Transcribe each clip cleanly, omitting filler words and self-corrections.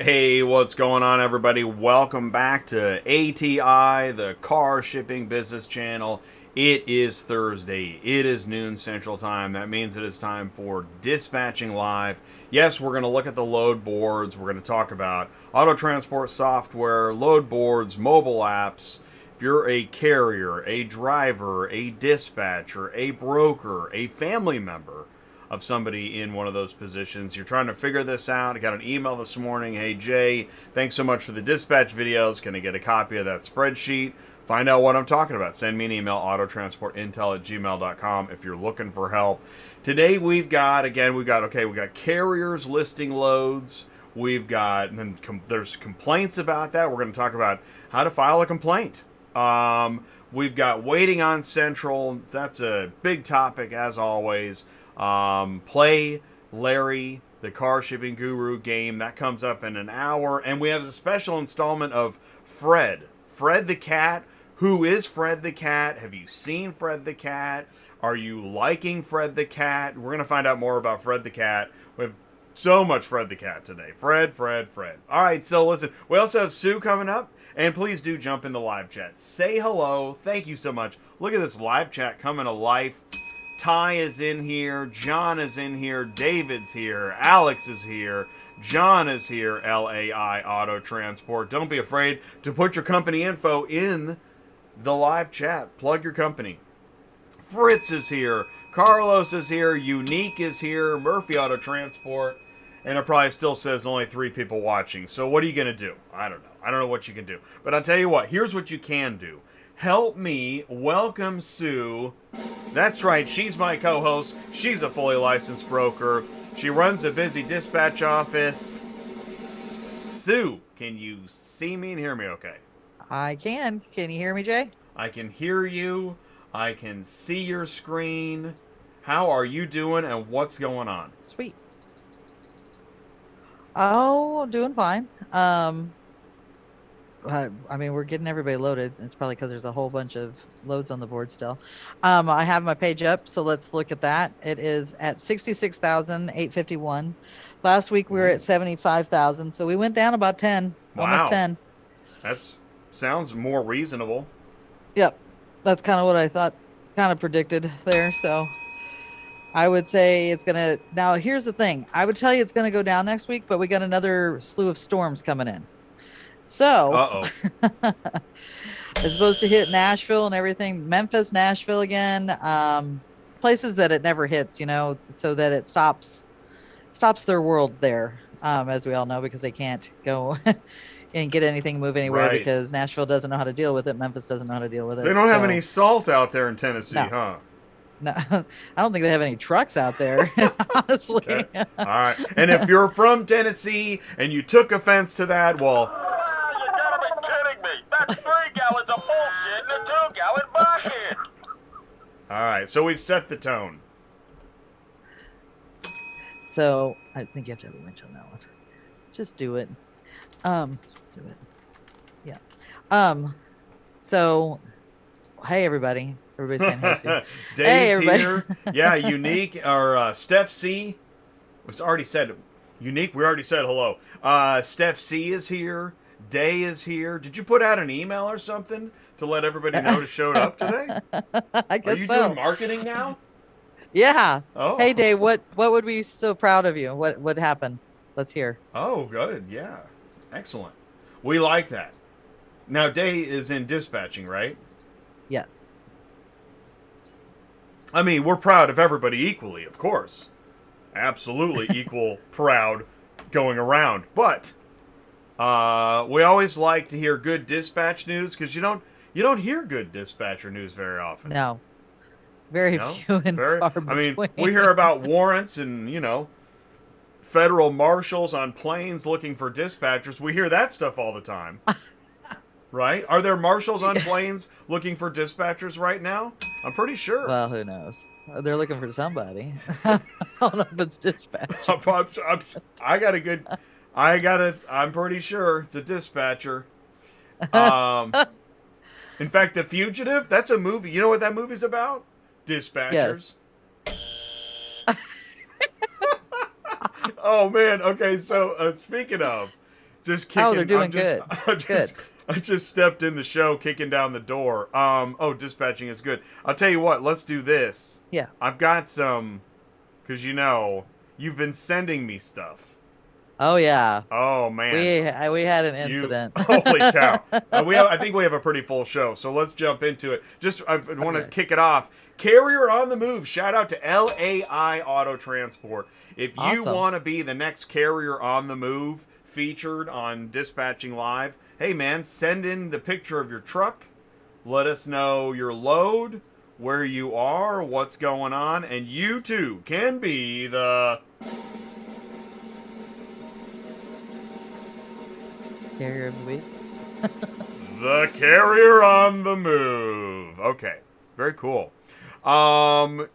Hey, what's going on, everybody? Welcome back to ATI, the car shipping business channel. It is Thursday. It is noon Central Time. That means it is time for Dispatching Live. Yes, we're going to look at the load boards. We're going to talk about auto transport software, load boards, mobile apps. If you're a carrier, a driver, a dispatcher, a broker, a family member of somebody in one of those positions, you're trying to figure this out. I got an email this morning. Hey, Jay, thanks so much for the dispatch videos. Can I get a copy of that spreadsheet? Find out what I'm talking about. Send me an email, autotransportintel@gmail.com, if you're looking for help. Today we've got carriers listing loads. We've got, and then there's complaints about that. We're going to talk about how to file a complaint. We've got waiting on Central. That's a big topic, as always. Play Larry, the car shipping guru game. That comes up in an hour. And we have a special installment of Fred the cat. Who is Fred the cat? Have you seen Fred the cat? Are you liking Fred the cat? We're going to find out more about Fred the cat. We have so much Fred the cat today. Fred. All right, so listen, we also have Sue coming up. And please do jump in the live chat. Say hello. Thank you so much. Look at this live chat coming to life. Ty is in here, John is in here, David's here, Alex is here, John is here, LAI Auto Transport. Don't be afraid to put your company info in the live chat. Plug your company. Fritz is here, Carlos is here, Unique is here, Murphy Auto Transport, and it probably still says only 3 people watching. So what are you going to do? I don't know. I don't know what you can do. But I'll tell you what, here's what you can do. Help me welcome Sue. That's right, she's my co-host. She's a fully licensed broker. She runs a busy dispatch office. Sue, can you see me and hear me okay? I can. Can you hear me, Jay? I can hear you. I can see your screen. How are you doing and what's going on? Sweet. Oh, doing fine. I mean, we're getting everybody loaded. It's probably because there's a whole bunch of loads on the board still. I have my page up, so let's look at that. It is at 66,851. Last week we were at 75,000, so we went down about 10, almost 10. That sounds more reasonable. Yep, that's kind of what I thought, kind of predicted there. So I would say it's gonna. Now here's the thing. I would tell you it's gonna go down next week, but we got another slew of storms coming in. So it's supposed to hit Nashville and everything, Memphis, Nashville again, places that it never hits, so that it stops their world there, as we all know, because they can't go and get anything move anywhere because Nashville doesn't know how to deal with it. Memphis doesn't know how to deal with it. They don't have any salt out there in Tennessee, huh? No, I don't think they have any trucks out there, honestly. Okay. All right. And if you're from Tennessee and you took offense to that, well... You gotta be kidding me. That's 3 gallons of bullshit in a 2-gallon bucket. All right. So we've set the tone. So I think you have to have a winch on that one. Just do it. Do it. Yeah. So, hey, everybody. Everybody's saying hey, Sue. Dave's here. Yeah, Unique or Steph C. Was already said. Unique. We already said hello. Steph C is here. Day is here. Did you put out an email or something to let everybody know to show up today? I guess Are you so. doing marketing now? Yeah. Oh. Hey, Day. What would be so proud of you? What happened? Let's hear. Oh, good. Yeah. Excellent. We like that. Now, Day is in dispatching, right? Yeah. I mean, we're proud of everybody equally, of course. Absolutely equal proud going around. But we always like to hear good dispatch news because you don't hear good dispatcher news very often. No. Very few and far between. I mean, we hear about warrants and, federal marshals on planes looking for dispatchers. We hear that stuff all the time. Right? Are there marshals on planes looking for dispatchers right now? I'm pretty sure. Well, who knows? They're looking for somebody. I don't know if it's dispatch. I'm pretty sure it's a dispatcher. In fact, The Fugitive, that's a movie. You know what that movie's about? Dispatchers. Yes. Oh, man. Okay, so speaking of, Just kicking. Oh, they're doing I'm just, good. Good. I just stepped in the show, kicking down the door. Oh, dispatching is good. I'll tell you what. Let's do this. Yeah. I've got some, because you've been sending me stuff. Oh yeah. Oh man. We had an incident. Holy cow. I think we have a pretty full show, so let's jump into it. I want to kick it off. Carrier on the move. Shout out to LAI Auto Transport. If you Awesome. want to be the next carrier on the move featured on Dispatching Live, hey man, send in the picture of your truck. Let us know your load, where you are, what's going on, and you too can be the Carrier of the week. the carrier on the move. Okay, very cool.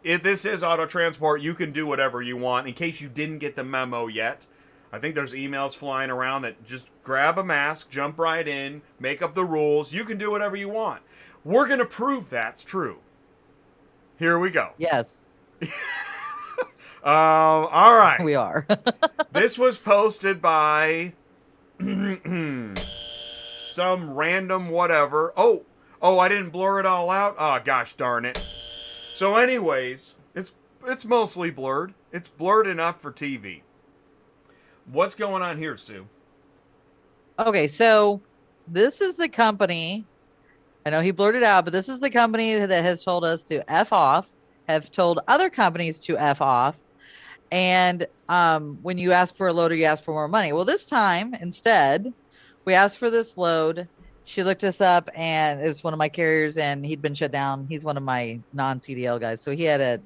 If this is auto transport, you can do whatever you want. In case you didn't get the memo yet, I think there's emails flying around that just grab a mask, jump right in, make up the rules. You can do whatever you want. We're gonna prove that's true. Here we go. Yes, All right. we are. This was posted by some random whatever. Oh, I didn't blur it all out. Oh, gosh darn it. So anyways, it's mostly blurred. It's blurred enough for TV. What's going on here, Sue? Okay, so this is the company. I know he blurted out, but this is the company that has told us to F off, have told other companies to F off. And when you ask for a load or you ask for more money. Well, this time, instead, we asked for this load. She looked us up, and it was one of my carriers, and he'd been shut down. He's one of my non-CDL guys, so he had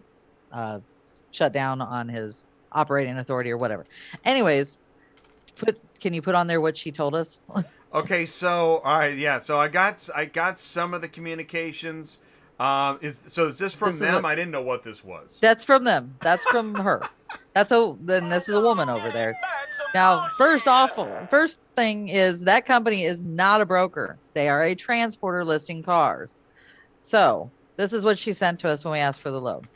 a shut down on his operating authority or whatever. Anyways, can you put on there what she told us? Okay, so all right, yeah. So I got some of the communications. Is this from them? I didn't know what this was. That's from them. That's from her. Then this is a woman over there. Now, first thing is that company is not a broker. They are a transporter listing cars. So this is what she sent to us when we asked for the load.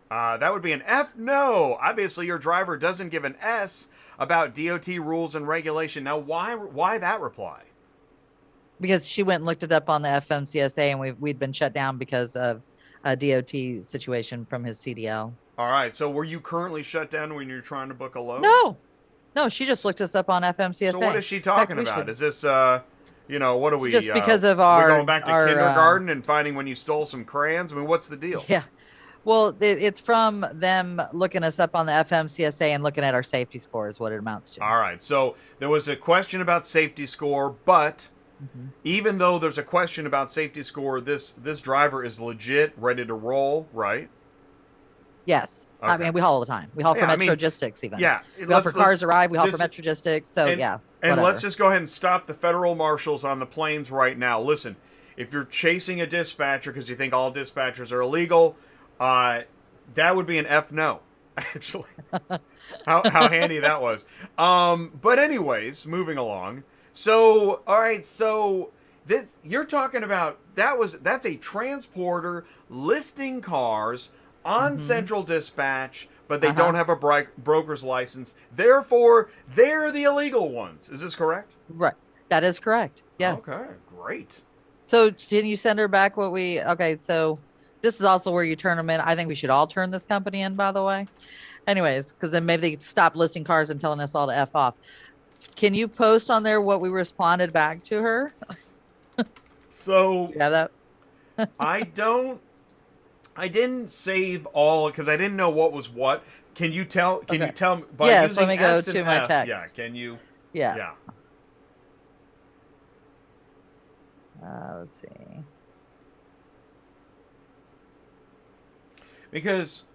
That would be an F. No, obviously your driver doesn't give an S about DOT rules and regulation. Now, why that reply? Because she went and looked it up on the FMCSA, and we'd been shut down because of a DOT situation from his CDL. All right. So were you currently shut down when you're trying to book a load? No, she just looked us up on FMCSA. So what is she talking about? Is this, what are we? Just because of our... We're going back to kindergarten and finding when you stole some crayons? I mean, what's the deal? Yeah. Well, it's from them looking us up on the FMCSA and looking at our safety score is what it amounts to. All right. So there was a question about safety score, but even though there's a question about safety score, this driver is legit, ready to roll, right? Yes. Okay. I mean, we haul all the time. We haul for Metrogistics even. Yeah. We haul for Cars Arrive. We haul for Metrogistics. So, yeah. And whatever. let's just go ahead and stop the federal marshals on the planes right now. Listen, if you're chasing a dispatcher because you think all dispatchers are illegal, that would be an F no, actually. how handy that was. But anyways, moving along. So, all right, so this you're talking about that's a transporter listing cars on Central Dispatch, but they don't have a broker's license. Therefore, they're the illegal ones. Is this correct? Right. That is correct. Yes. Okay, great. So, can you send her back what we... Okay, so this is also where you turn them in. I think we should all turn this company in, by the way. Anyways, because then maybe they stop listing cars and telling us all to F off. Can you post on there what we responded back to her? So... Yeah, that... I didn't save all because I didn't know what was what. Can you tell? Can you tell me by yes, using let me go S to and my F? text. Yeah, can you? Yeah. Yeah. Let's see. Because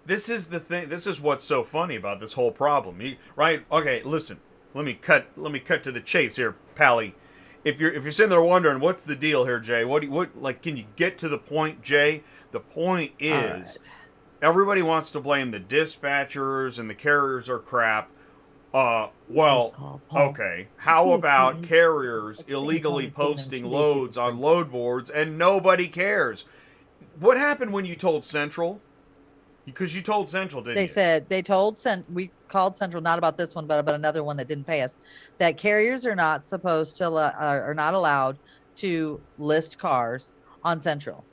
this is the thing. This is what's so funny about this whole problem. Right? Okay. Listen. Let me cut to the chase here, Pally. If you're sitting there wondering what's the deal here, Jay, can you get to the point, Jay? The point is, everybody wants to blame the dispatchers and the carriers are crap. Okay. How about carriers illegally posting loads on load boards and nobody cares? What happened when you told Central? Because you told Central, didn't you? They said they told we called Central, not about this one, but about another one that didn't pay us, that carriers are not supposed to, are not allowed to list cars on Central.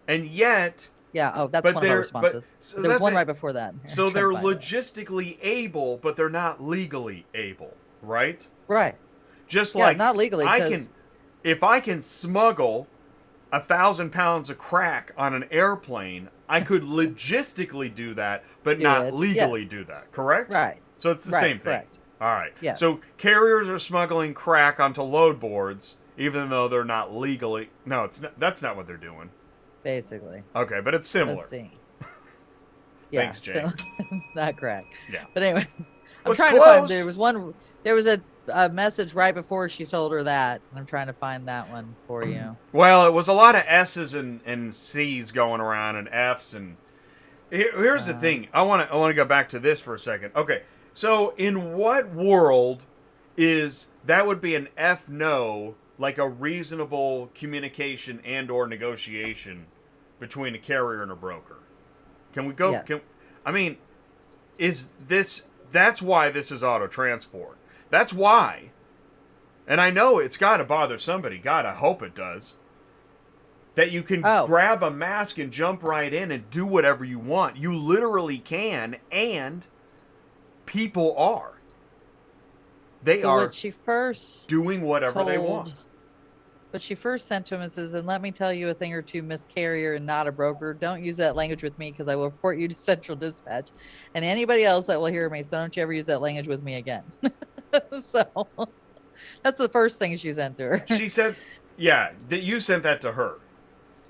And yet, Yeah. Oh, that's but one of our they're responses. so There was that's one it. right before that. So I'm they're trying to find it. logistically able, but they're not legally able, right? Right. Just Yeah, like not legally. I can, 'Cause- if I can smuggle 1,000 pounds of crack on an airplane, I could logistically do that, but Do not it, legally yes. do that. Correct? Right. So it's the Right, same thing. correct. All right. Yes. So carriers are smuggling crack onto load boards, even though they're not legally. No, it's not, that's not what they're doing. Basically. Okay, but it's similar. Let's see. Yeah, Thanks, Jane. so not correct. Yeah. But anyway, I'm What's trying to find. close? There was a message right before she told her that. And I'm trying to find that one for you. Well, it was a lot of S's and C's going around and F's and here's the thing. I want to go back to this for a second. Okay, so in what world is that would be an F no, like a reasonable communication and or negotiation between a carrier and a broker? Can we go? Yes. I mean, is this? That's why this is auto transport. That's why. And I know it's got to bother somebody. God, I hope it does. That you can grab a mask and jump right in and do whatever you want. You literally can, and people are. They So are what she first doing whatever they want. What she first sent to him is, and let me tell you a thing or two, Miss Carrier and not a broker. Don't use that language with me because I will report you to Central Dispatch and anybody else that will hear me. So don't you ever use that language with me again. So that's the first thing she sent to her. She said, yeah, that you sent that to her.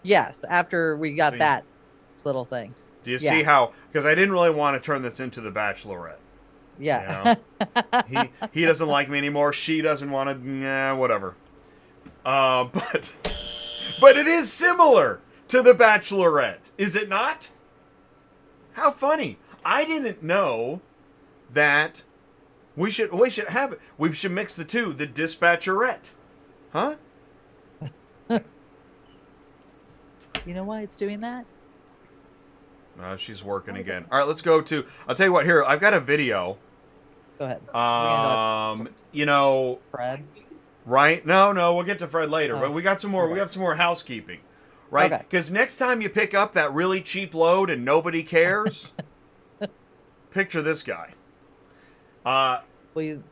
Yes, after we got See? that little thing. Do you see how? Because I didn't really want to turn this into The Bachelorette. Yeah. You know? he doesn't like me anymore. She doesn't want to. Nah, whatever. But it is similar to The Bachelorette, is it not? How funny! I didn't know that we should have it. We should mix the two. The Dispatcherette, huh? You know why it's doing that? She's working again. All right, let's go to. I'll tell you what. Here, I've got a video. Go ahead. You know. Fred. Right? No, we'll get to Fred later. Oh. But we got some more. Okay. We have some more housekeeping, right? Okay. Because next time you pick up that really cheap load and nobody cares, picture this guy. Well,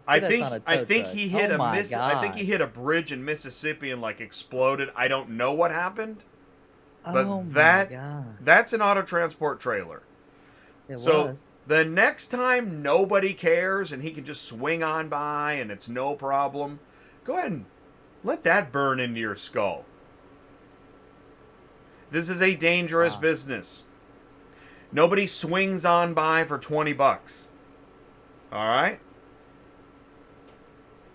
I think he hit I think he hit a bridge in Mississippi and like exploded. I don't know what happened, but that's an auto transport trailer. It So was. the next time nobody cares and he can just swing on by and it's no problem, go ahead and let that burn into your skull. This is a dangerous business. Nobody swings on by for $20. All right?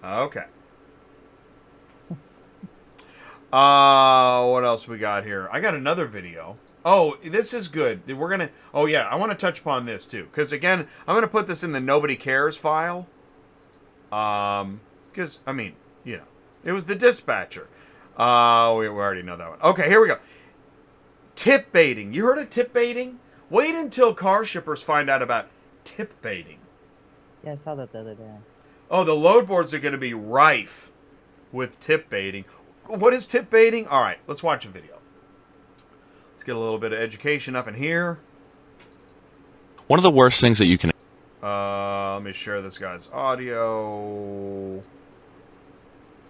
Okay. What else we got here? I got another video. Oh, this is good. We're going to... Oh, yeah. I want to touch upon this, too. Because, again, I'm going to put this in the Nobody Cares file. Because, I mean, you know, it was the dispatcher. We already know that one. Okay, here we go. Tip baiting. You heard of tip baiting? Wait until car shippers find out about tip baiting. Yeah, I saw that the other day. Oh, the load boards are going to be rife with tip baiting. What is tip baiting? All right, let's watch a video. Let's get a little bit of education up in here. One of the worst things that you can... Let me share this guy's audio.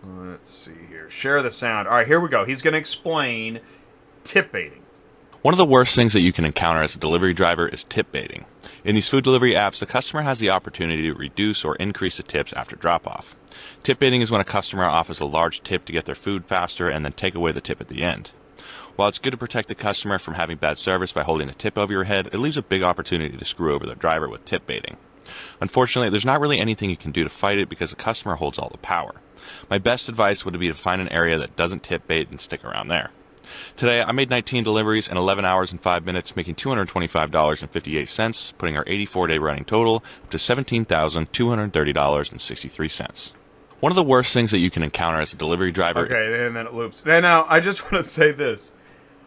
Let's see here. Share the sound. All right, here we go. He's going to explain tip baiting. One of the worst things that you can encounter as a delivery driver is tip baiting. In these food delivery apps, the customer has the opportunity to reduce or increase the tips after drop-off. Tip baiting is when a customer offers a large tip to get their food faster and then take away the tip at the end. While it's good to protect the customer from having bad service by holding a tip over your head, it leaves a big opportunity to screw over the driver with tip baiting. Unfortunately, there's not really anything you can do to fight it because the customer holds all the power. My best advice would be to find an area that doesn't tip bait and stick around there. Today, I made 19 deliveries in 11 hours and 5 minutes, making $225.58, putting our 84-day running total up to $17,230.63. One of the worst things that you can encounter as a delivery driver... Okay, and then it loops. Now, I just want to say this.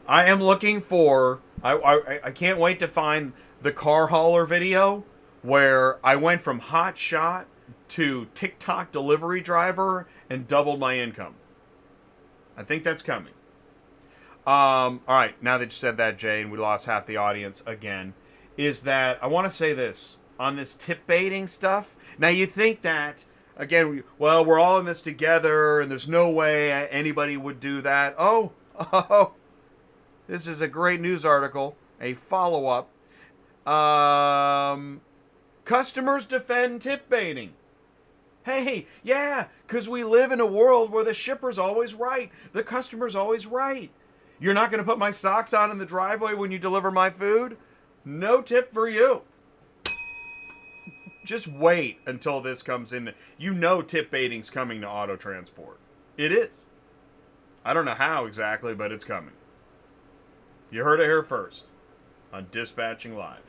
I am looking for... I can't wait to find the car hauler video where I went from hot shot to TikTok delivery driver and doubled my income. I think that's coming. All right, now that you said that, Jay, and we lost half the audience again, is that I want to say this on this tip baiting stuff. Now, you think that, again, we're all in this together, and there's no way anybody would do that. Oh, this is a great news article, a follow-up. Customers defend tip baiting. Hey, yeah, because we live in a world where the shipper's always right. The customer's always right. You're not going to put my socks on in the driveway when you deliver my food? No tip for you. Just wait until this comes in. You know tip baiting's coming to auto transport. It is. I don't know how exactly, but it's coming. You heard it here first on Dispatching Live.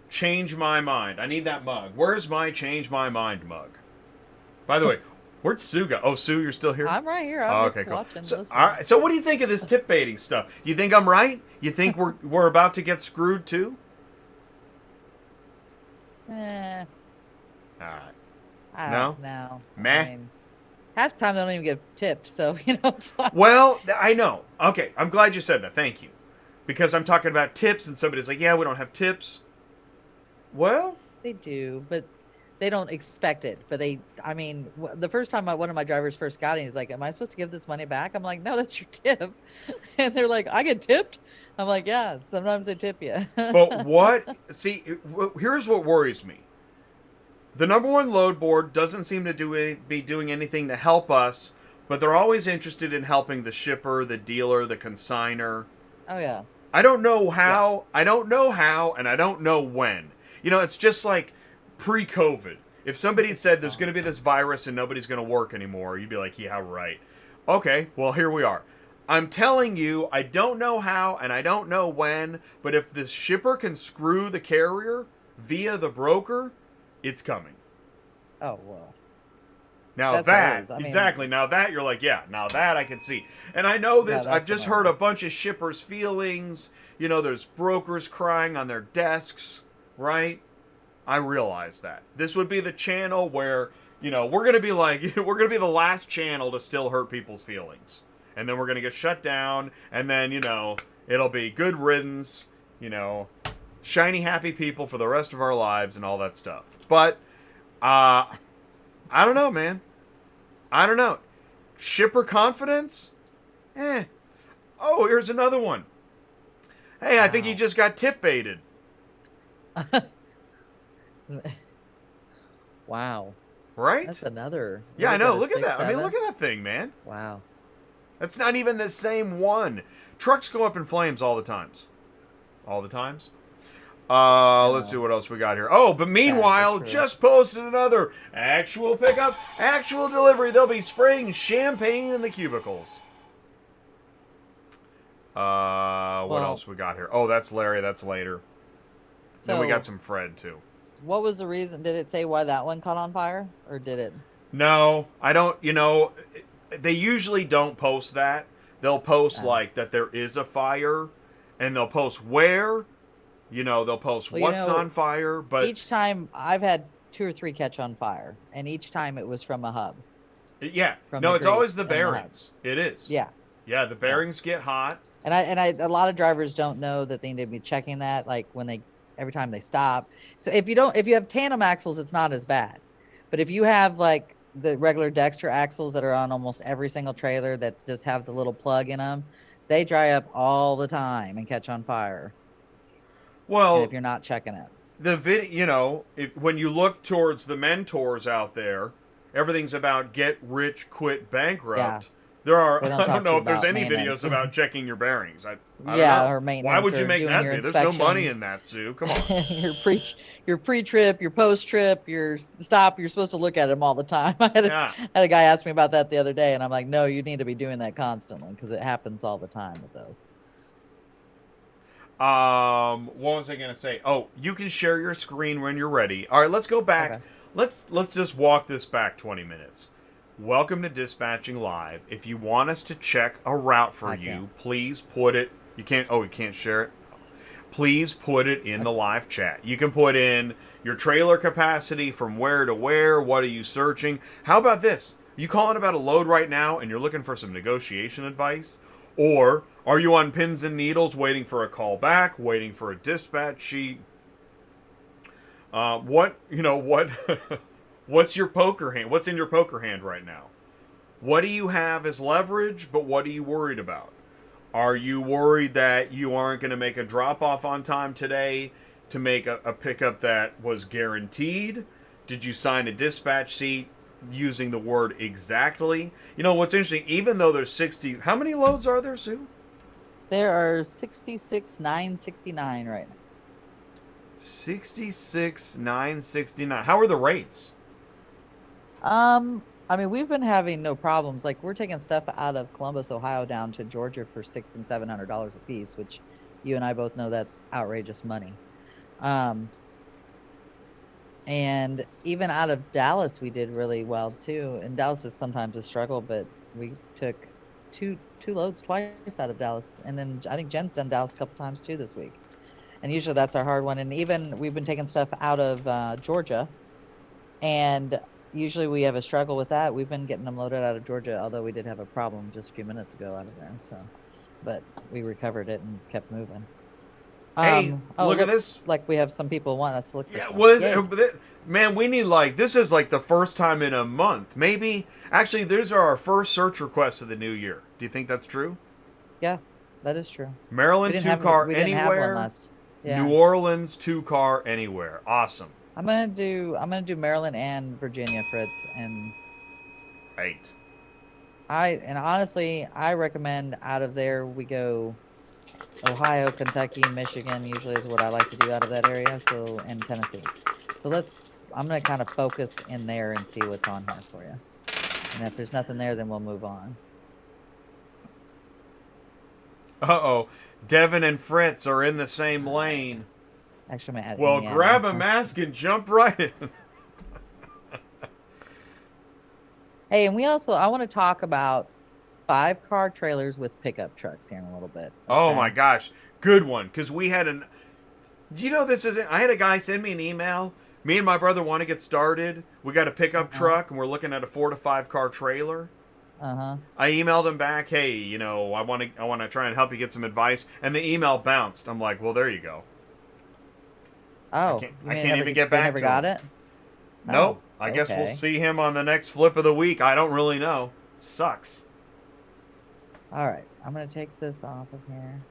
Change my mind. I need that mug. Where's my change my mind mug? By the way, where'd Sue go? Oh, Sue, you're still here? I'm right here. I'm just okay, cool. watching. So, all right, so what do you think of this tip baiting stuff? You think I'm right? You think we're about to get screwed too? All right. No? No. Meh? I mean, half the time they don't even get tipped, so, it's like... Well, I know. Okay, I'm glad you said that. Thank you. Because I'm talking about tips, and somebody's like, yeah, we don't have tips. Well... They do, but they don't expect it. But the first time one of my drivers first got in, he's like, am I supposed to give this money back? I'm like, no, that's your tip. And they're like, I get tipped? I'm like, yeah, sometimes they tip you. But what... See, here's what worries me. The number one load board doesn't seem to be doing anything to help us, but they're always interested in helping the shipper, the dealer, the consigner. Oh, yeah. I don't know how, I don't know how, and I don't know when. It's just like pre-COVID. If somebody said there's going to be this virus and nobody's going to work anymore, you'd be like, yeah, right. Okay, well, here we are. I'm telling you, I don't know how and I don't know when, but if the shipper can screw the carrier via the broker, it's coming. Oh, well. Now exactly. Now that you're like, yeah, now that I can see. And I know this, I've just heard a bunch of shippers' feelings. There's brokers crying on their desks, right? I realize that. This would be the channel where, we're going to be like, we're going to be the last channel to still hurt people's feelings. And then we're going to get shut down. And then, it'll be good riddance, shiny, happy people for the rest of our lives and all that stuff. But, I don't know, man. I don't know. Shipper confidence? Oh, here's another one. Hey, I think he just got tip baited. Wow. Right? That's another. Yeah, I know. Look at that. I mean, look at that thing, man. Wow. That's not even the same one. Trucks go up in flames all the times. All the times? Let's see what else we got here. Oh, but meanwhile, just posted another actual pickup, actual delivery. They'll be spraying champagne in the cubicles. What else we got here? Oh, that's Larry. That's later. So, then we got some Fred, too. What was the reason? Did it say why that one caught on fire? Or did it? No, I don't. They usually don't post that. They'll post, like, that there is a fire, and they'll post where. They'll post what's on fire, but... Each time, I've had 2 or 3 catch on fire, and each time it was from a hub. Yeah. No, it's always the bearings. It is. Yeah. Yeah, the bearings get hot. And a lot of drivers don't know that they need to be checking that, like, every time they stop. So if you have tandem axles, it's not as bad. But if you have, like, the regular Dexter axles that are on almost every single trailer that just have the little plug in them, they dry up all the time and catch on fire. Well, and if you're not checking it, the video, when you look towards the mentors out there, everything's about get rich, quit bankrupt. Yeah. There are, I don't know if there's any videos about checking your bearings. I don't know. Or maintenance. Why would you make that video? There's no money in that, Sue. Come on. your pre-trip, your post-trip, your stop. You're supposed to look at them all the time. I had a guy ask me about that the other day, and I'm like, no, you need to be doing that constantly because it happens all the time with those. What was I gonna say? Oh, you can share your screen when you're ready. All right, let's go back. Okay. Let's just walk this back 20 minutes. Welcome to Dispatching Live. If you want us to check a route for you, please put it. You can't. Oh, you can't share it. please put it in the live chat. You can put in your trailer capacity from where to where. What are you searching? How about this? You calling about a load right now and you're looking for some negotiation advice? Or are you on pins and needles waiting for a call back, waiting for a dispatch sheet? What what's your poker hand? What's in your poker hand right now? What do you have as leverage, but what are you worried about? Are you worried that you aren't going to make a drop off on time today to make a pickup that was guaranteed? Did you sign a dispatch sheet using the word exactly? You know what's interesting, even though there's 60, how many loads are there, Sue? There are 66,969 right now. 66,969. How are the rates? I mean, we've been having no problems. Like, we're taking stuff out of Columbus, Ohio, down to Georgia for $600 and $700 a piece, which you and I both know that's outrageous money. And even out of Dallas, we did really well too. And Dallas is sometimes a struggle, but we took two loads twice out of Dallas. And then I think Jen's done Dallas a couple times too this week. And usually that's our hard one. And even we've been taking stuff out of Georgia, and usually we have a struggle with that. We've been getting them loaded out of Georgia, although we did have a problem just a few minutes ago out of there. So, but we recovered it and kept moving. Hey, look at this. Like we have some people want us to look for Yeah, stuff. well, man, we need this is like the first time in a month. Maybe, actually, these are our first search requests of the new year. Do you think that's true? Yeah, that is true. Maryland, 2-car we didn't have one anywhere. last. Yeah. New Orleans, 2-car anywhere. Awesome. I'm gonna do Maryland and Virginia, Fritz, and Right. honestly, I recommend out of there we go Ohio, Kentucky, Michigan usually is what I like to do out of that area, so, and Tennessee. So I'm gonna kind of focus in there and see what's on here for you. And if there's nothing there, then we'll move on. Uh-oh. Devin and Fritz are in the same lane. Actually, I'm gonna add Well, Indiana. grab a mask and jump right in. Hey, and I want to talk about 5-car trailers with pickup trucks here in a little bit. Oh okay? my gosh. Good one. Because we had do you know this isn't, I had a guy send me an email. Me and my brother want to get started. We got a pickup truck and we're looking at a 4 to 5-car trailer. Uh-huh. I emailed him back, hey, I want to try and help you get some advice. And the email bounced. I'm like, well, there you go. Oh, I can't even get back never to got him. it? Nope. Oh, I guess we'll okay. see him on the next flip of the week. I don't really know. Sucks. All right, I'm gonna take this off of here.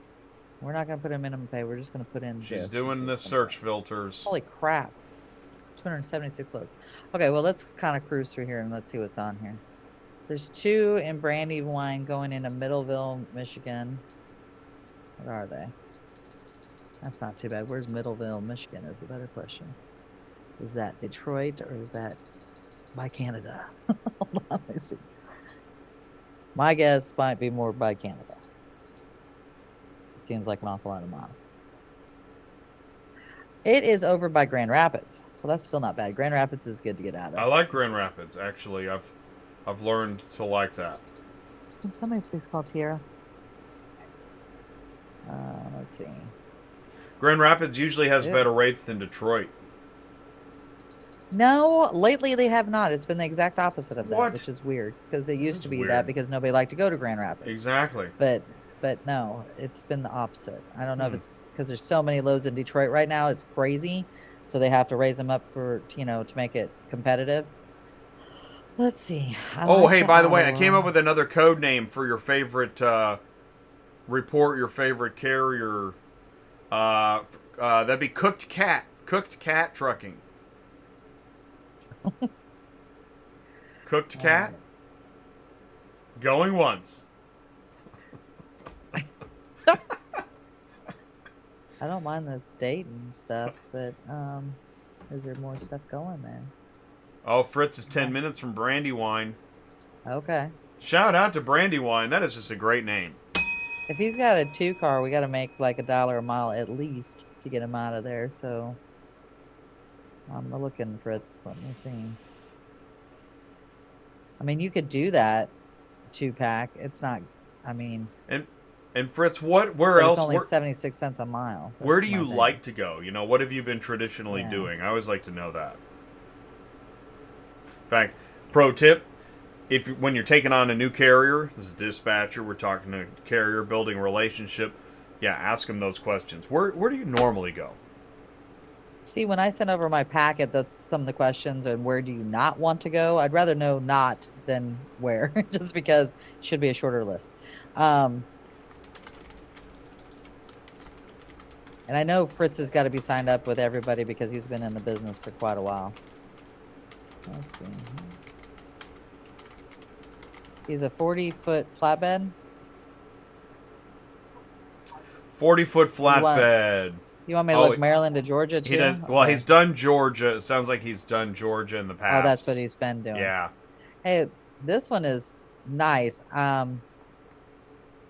We're not gonna put in minimum pay. We're just gonna put in. She's this doing the search filters. Holy crap! 276 loads. Okay, well let's kind of cruise through here and let's see what's on here. There's 2 in Brandywine going into Middleville, Michigan. What are they? That's not too bad. Where's Middleville, Michigan? Is the better question. Is that Detroit or is that by Canada? Hold on, let me see. My guess might be more by Canada. Seems like an awful lot of miles. It is over by Grand Rapids. Well, that's still not bad. Grand Rapids is good to get out of. I like Grand Rapids, actually. I've learned to like that. Can somebody please call Tierra? Let's see. Grand Rapids usually has better rates than Detroit. No, lately they have not. It's been the exact opposite of that, What? which is weird because it used That's to be weird. that because nobody liked to go to Grand Rapids. Exactly. But no, it's been the opposite. I don't know if it's because there's so many loads in Detroit right now. It's crazy, so they have to raise them up for to make it competitive. Let's see. Hey, by the way, I came up with another code name for your favorite report, your favorite carrier. That'd be Cooked Cat. Cooked Cat Trucking. Cooked Cat. Going once. I don't mind this date and stuff, but is there more stuff going there? Oh, Fritz is 10 minutes from Brandywine. Okay. Shout out to Brandywine. That is just a great name. If he's got a 2-car, we got to make like $1 a mile at least to get him out of there. So I'm looking, Fritz. Let me see. I mean, you could do that 2-pack. It's not. I mean. And And Fritz, where But it's else? only 76 cents a mile. Where That's do you my thing. like to go? You know, what have you been traditionally Yeah. doing? I always like to know that. In fact, pro tip: when you're taking on a new carrier, this is a dispatcher. We're talking to a carrier, building a relationship. Yeah, ask them those questions. Where do you normally go? See, when I send over my packet, that's some of the questions. And where do you not want to go? I'd rather know not than where, just because it should be a shorter list. And I know Fritz has got to be signed up with everybody because he's been in the business for quite a while. Let's see. He's a 40-foot flatbed. 40-foot flatbed. You want me to look Maryland to Georgia too? He does. Well, Okay. he's done Georgia. It sounds like he's done Georgia in the past. Oh, that's what he's been doing. Yeah. Hey, this one is nice.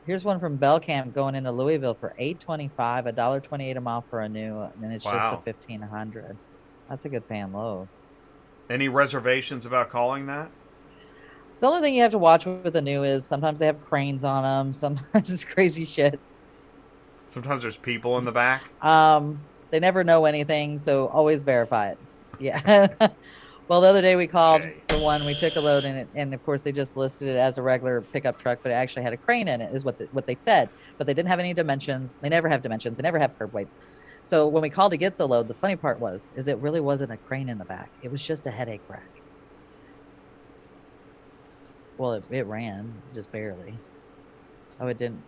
Here's one from Belcamp going into Louisville for $8.25, $1.28 a mile for a new, and it's just a 1,500. That's a good paying load. Any reservations about calling that? The only thing you have to watch with the new is sometimes they have cranes on them. Sometimes it's crazy shit. Sometimes there's people in the back. They never know anything, so always verify it. Yeah. Well, the other day we called for one. We took a load in it, and of course they just listed it as a regular pickup truck, but it actually had a crane in it, is what they said. But they didn't have any dimensions. They never have dimensions. They never have curb weights. So when we called to get the load, the funny part is it really wasn't a crane in the back. It was just a headache rack. Well, it ran just barely. Oh, it didn't.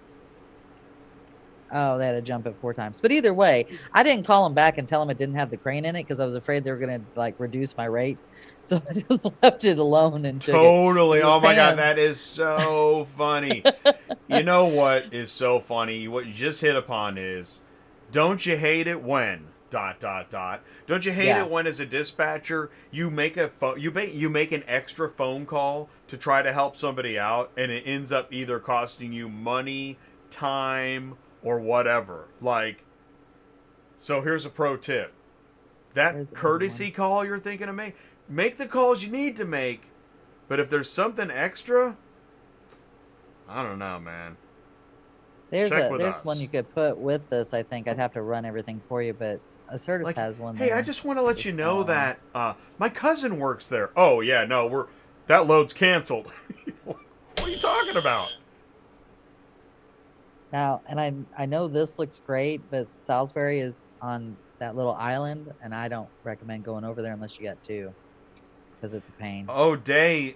Oh, they had to jump it 4 times. But either way, I didn't call them back and tell them it didn't have the crane in it because I was afraid they were going to like reduce my rate. So I just left it alone and totally. took it. Oh my God, that is so funny. You know what is so funny? What you just hit upon is, don't you hate it when ... Don't you hate it when, as a dispatcher, you make you make an extra phone call to try to help somebody out, and it ends up either costing you money, time, or whatever. Like, so here's a pro tip. That courtesy call you're thinking of make the calls you need to make, but if there's something extra, I don't know, man. There's one you could put with this. I think I'd have to run everything for you, but Assertus has one. Hey, I just want to let you know that my cousin works there. Oh yeah, no, that load's canceled. What are you talking about? Now, and I know this looks great, but Salisbury is on that little island, and I don't recommend going over there unless you got 2, because it's a pain. Oh, Day.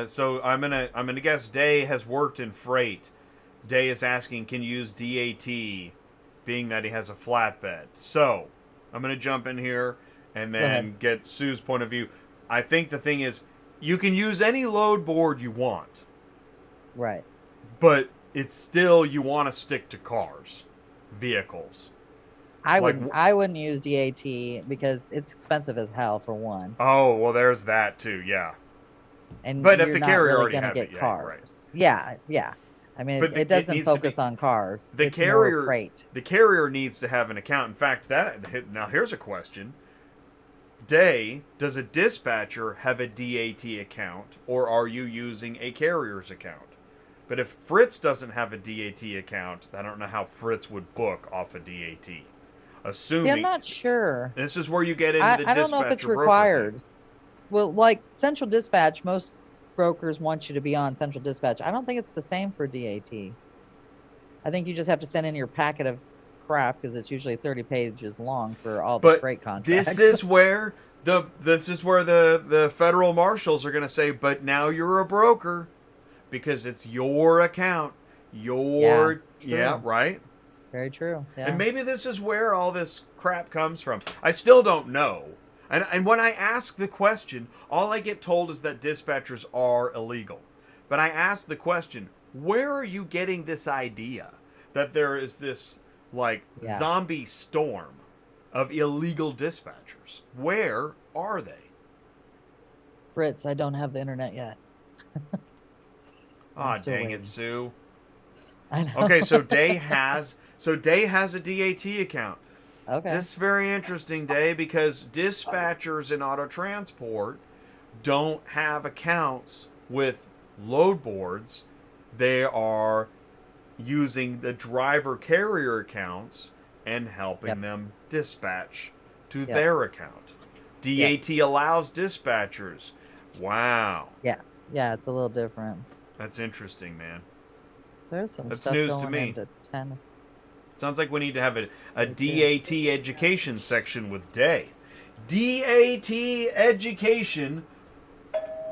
So I'm gonna guess Day has worked in freight. Day is asking, can you use DAT, being that he has a flatbed. So I'm gonna jump in here and then get Sue's point of view. I think the thing is, you can use any load board you want. Right. But it's still, you want to stick to cars, vehicles. I wouldn't use DAT because it's expensive as hell for one. Oh, well, there's that too, yeah. But if the carrier already gonna has get it, cars. Yeah. I mean, it doesn't focus on cars. The it's carrier, more freight. The carrier needs to have an account. In fact, now here's a question. Day, does a dispatcher have a DAT account, or are you using a carrier's account? But if Fritz doesn't have a DAT account, I don't know how Fritz would book off a DAT. Assuming. Yeah, I'm not sure. This is where you get into the dispatcher. I don't know if it's required. Well, like Central Dispatch, most brokers want you to be on Central Dispatch. I don't think it's the same for DAT. I think you just have to send in your packet of crap because it's usually 30 pages long for all the freight contracts. This is where the federal marshals are going to say, but now you're a broker because it's your account. Right? Very true. Yeah. And maybe this is where all this crap comes from. I still don't know. And when I ask the question, all I get told is that dispatchers are illegal. But I ask the question, where are you getting this idea that there is this, zombie storm of illegal dispatchers? Where are they? Fritz, I don't have the internet yet. Dang it, Sue. I know. Okay, so Day has a DAT account. Okay. This is very interesting, Day, because dispatchers in auto transport don't have accounts with load boards. They are, using the driver carrier accounts and helping Yep. them dispatch to Yep. their account. DAT allows dispatchers. Wow. Yeah. Yeah, it's a little different. That's interesting, man. There's some That's stuff news to going me. into tennis. Sounds like we need to have a Me too. DAT education section with Day. DAT education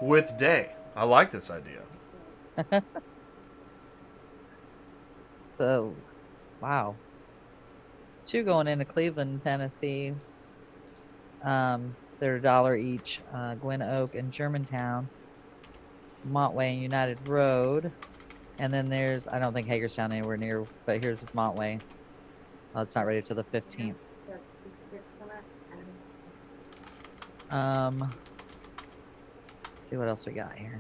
with Day. I like this idea. So, wow. Two going into Cleveland, Tennessee. They're $1 each. Gwynn Oak and Germantown. Montway and United Road. And then there's, I don't think Hagerstown anywhere near, but here's Montway. Oh, it's not ready till the 15th. See what else we got here.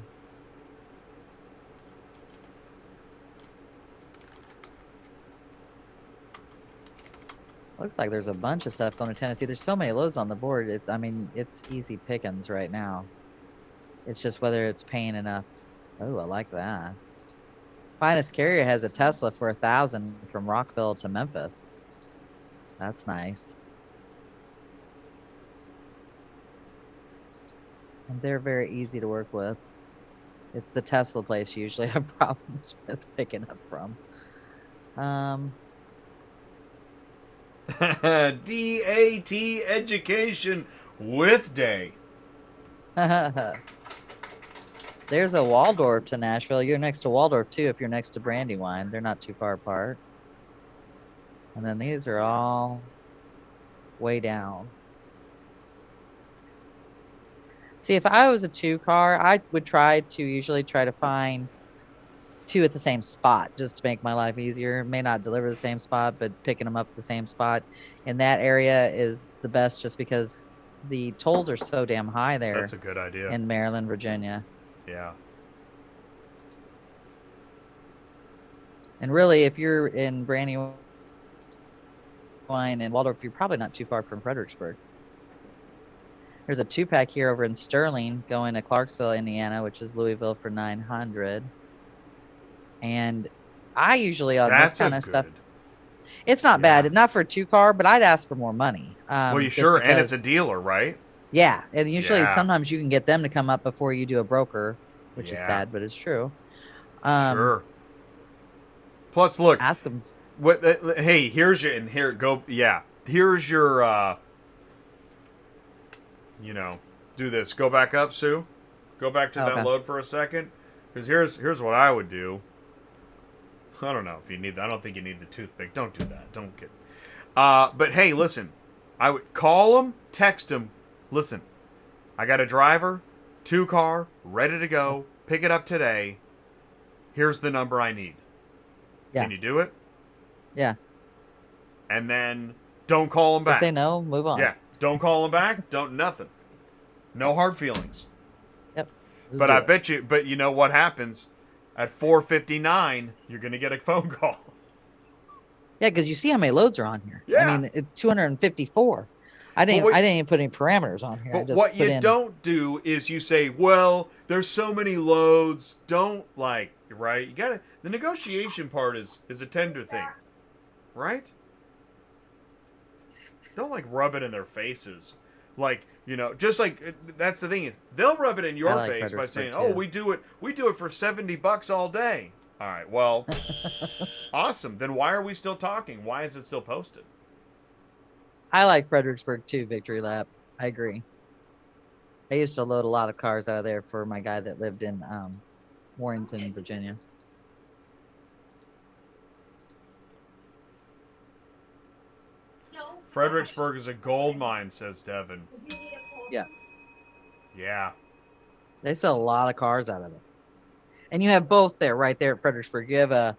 Looks like there's a bunch of stuff going to Tennessee. There's so many loads on the board. I mean, it's easy pickings right now. It's just whether it's paying enough. Oh, I like that. Finest Carrier has a Tesla for $1,000 from Rockville to Memphis. That's nice. And they're very easy to work with. It's the Tesla place you usually have problems with picking up from. DAT education with Day. There's a Waldorf to Nashville. You're next to Waldorf too if you're next to Brandywine. They're not too far apart. And then these are all way down. See, if I was a 2-car, I would usually try to find 2 at the same spot just to make my life easier. May not deliver the same spot, but picking them up at the same spot in that area is the best just because the tolls are so damn high there. That's a good idea. In Maryland, Virginia. Yeah. And really, if you're in Brandywine and Waldorf, you're probably not too far from Fredericksburg. There's a 2-pack here over in Sterling going to Clarksville, Indiana, which is Louisville for $900. And I usually on this kind of stuff, it's not bad. Not for a 2-car, but I'd ask for more money. Well, you sure, and it's a dealer, right? Yeah, and usually sometimes you can get them to come up before you do a broker, which is sad, but it's true. Sure. Plus, look, ask them. What? Hey, here's your and here go. Yeah, here's your. Do this. Go back up, Sue. Go back to that load for a second, because here's what I would do. I don't know if you need that. I don't think you need the toothpick. Don't do that. Don't get. But hey, listen. I would call them, text them. Listen, I got a driver, 2-car, ready to go. Pick it up today. Here's the number I need. Yeah. Can you do it? Yeah. And then don't call them back. If they know, move on. Yeah. Don't call them back. Don't nothing. No hard feelings. Yep. But I bet you. But you know what happens? At 4:59, you're gonna get a phone call. Yeah, because you see how many loads are on here. Yeah. I mean, it's 254. I didn't even put any parameters on here. But what you don't do is you say, well, there's so many loads. Don't right? You gotta. The negotiation part is a tender thing, right? Don't rub it in their faces, just that's the thing is they'll rub it in your face by saying, "Oh, we do it for $70 all day." All right, well, awesome. Then why are we still talking? Why is it still posted? I like Fredericksburg too, Victory Lap. I agree. I used to load a lot of cars out of there for my guy that lived in Warrenton, Virginia. Fredericksburg is a gold mine, says Devin. Yeah. Yeah. They sell a lot of cars out of it. And you have both right there at Fredericksburg. You have a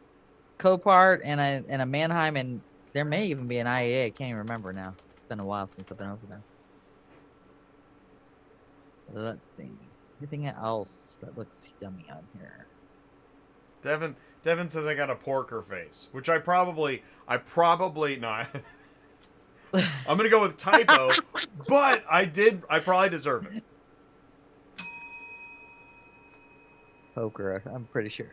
Copart and a Mannheim, and there may even be an IAA. I can't even remember now. It's been a while since I've been over there. Let's see. Anything else that looks yummy on here? Devin says I got a porker face, which I probably no. I'm gonna go with typo, but I probably deserve it. Poker, I'm pretty sure.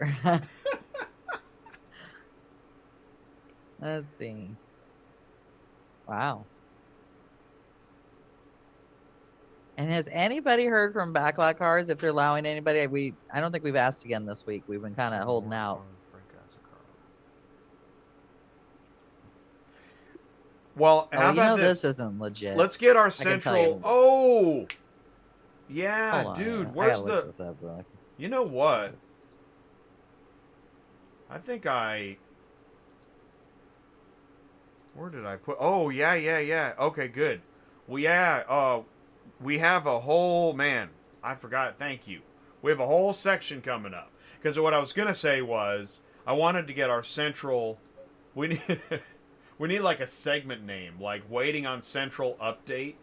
Let's see. Wow. And has anybody heard from Backlot Cars if they're allowing anybody? I don't think we've asked again this week. We've been kind of holding out. Well, how about this isn't legit. Let's get our I can tell central. you. Oh, yeah, Hold on, dude. I Where's gotta look this up, bro. You know what? I think Where did I put? Oh, yeah. Okay, good. We have a whole man. I forgot. Thank you. We have a whole section coming up because what I was gonna say was I wanted to get our central. We need we need like a segment name, like waiting on central update.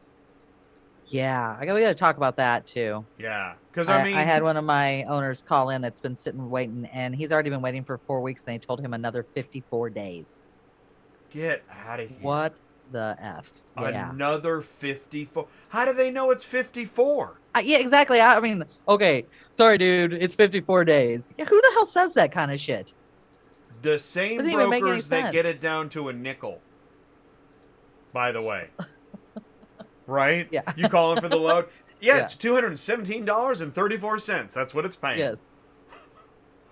Yeah, we gotta talk about that too. Yeah, because I I mean, I had one of my owners call in that's been sitting waiting, and he's already been waiting for 4 weeks, and they told him another 54 days. get out of here. What the F? Yeah. Another 54. How do they know it's 54? Yeah, exactly. I mean, okay, sorry, dude, it's 54 days. Yeah, who the hell says that kind of shit? The same Doesn't even make any brokers that sense. get it down to a nickel. By the way. Right? Yeah. You calling for the load? Yeah, Yeah. it's $217.34. That's what it's paying. Yes.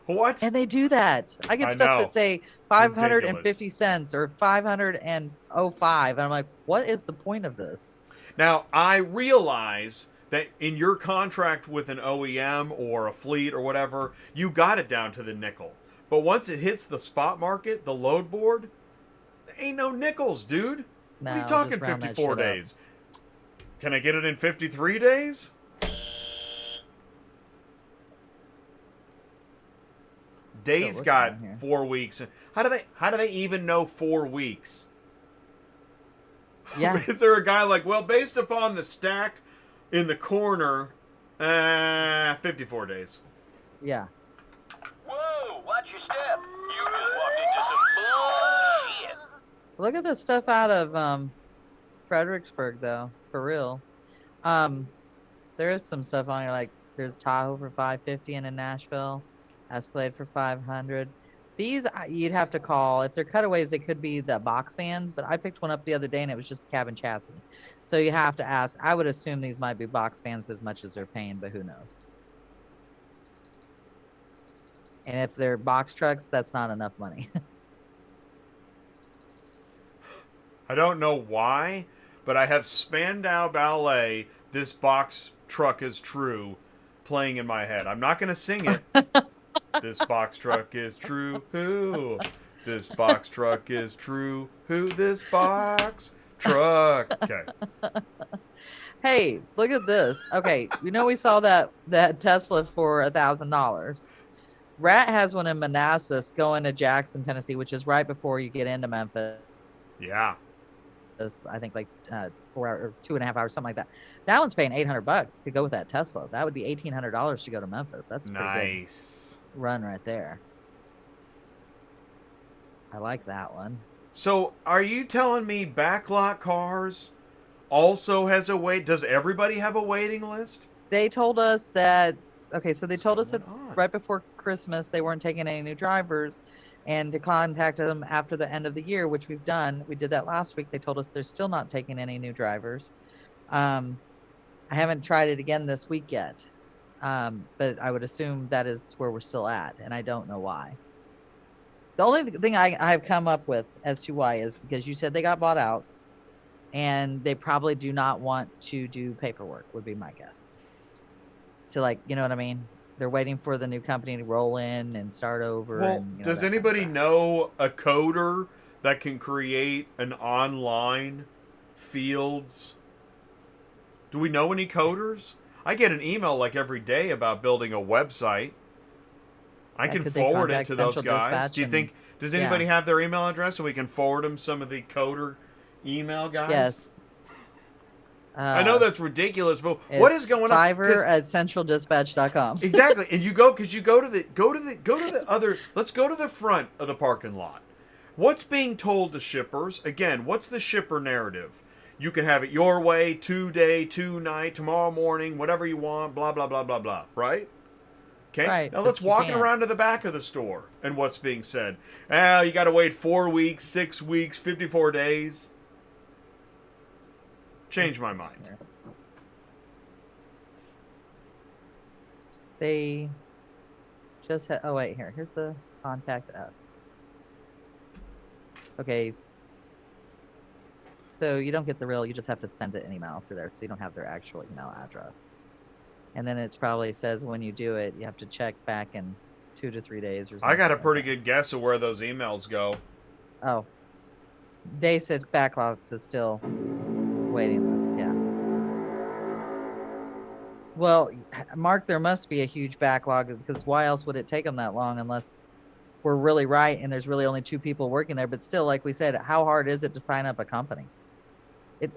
What? And they do that. I get I stuff know. that say 550 cents or 505. And I'm like, what is the point of this? Now, I realize that in your contract with an OEM or a fleet or whatever, you got it down to the nickel. But once it hits the spot market, the load board, there ain't no nickels, dude. What are you No, talking just round that 54 shit up. days? Can I get it in 53 days? Days looking got on here. 4 weeks. How do they even know 4 weeks? Yeah. Is there a guy like, well, based upon the stack in the corner, 54 days. Yeah. Whoa, watch your step. You just walked into some bullshit. Look at the stuff out of Fredericksburg, though. For real. There is some stuff on here, like there's Tahoe for 550 and in Nashville, Escalade for 500. These you'd have to call. If they're cutaways, they could be the box fans, but I picked one up the other day and it was just cabin chassis. So you have to ask. I would assume these might be box fans as much as they're paying, but who knows? And if they're box trucks, that's not enough money. I don't know why, but I have Spandau Ballet, This Box Truck is True, playing in my head. I'm not going to sing it. This box truck is true. Who? This box truck is true. Who? This box truck. Okay. Hey, look at this. Okay, we saw that Tesla for $1,000. Rat has one in Manassas going to Jackson, Tennessee, which is right before you get into Memphis. Yeah. I think like 4 hours or 2.5 hours, something like that. That one's paying $800 to go with that Tesla. That would be $1,800 to go to Memphis. That's a pretty Nice. good run right there. I like that one. So, are you telling me Backlot Cars also has a wait? Does everybody have a waiting list? They told us that. Okay, so they told us that going on? right before Christmas they weren't taking any new drivers, and to contact them after the end of the year, which we've done. We did that last week. They told us they're still not taking any new drivers. I haven't tried it again this week yet, but I would assume that is where we're still at, and I don't know why. The only thing I have come up with as to why is because you said they got bought out, and they probably do not want to do paperwork, would be my guess. To you know what I mean? They're waiting for the new company to roll in and start over. Well, and, does that kind of anybody stuff. know a coder that can create an online fields? Do we know any coders? I get an email like every day about building a website. I Yeah, can could they forward it contact to those Central guys. Dispatch Do you and- think, does anybody have their email address so we can forward them some of the coder email guys? Yes. I know that's ridiculous, but what is going on? 'Cause- Fiverr at centraldispatch.com. Exactly, and you go because you go to the other. Let's go to the front of the parking lot. What's being told to shippers? Again, what's the shipper narrative? You can have it your way, 2 day, 2 night, tomorrow morning, whatever you want, blah blah blah blah blah. Right? Okay, Right, now but let's you walk can't. around to the back of the store and what's being said. Ah, you got to wait 4 weeks, 6 weeks, 54 days. Change my mind. Here. They just had. Oh wait, here. Here's the contact us. Okay. So you don't get the real. You just have to send it an email through there, so you don't have their actual email address. And then it's probably says when you do it, you have to check back in 2 to 3 days or something. I got a like pretty that. good guess of where those emails go. Oh, they said backlogs is still waiting list. Yeah. Well, Mark, there must be a huge backlog because why else would it take them that long unless we're really right and there's really only 2 people working there? But still, like we said, how hard is it to sign up a company? And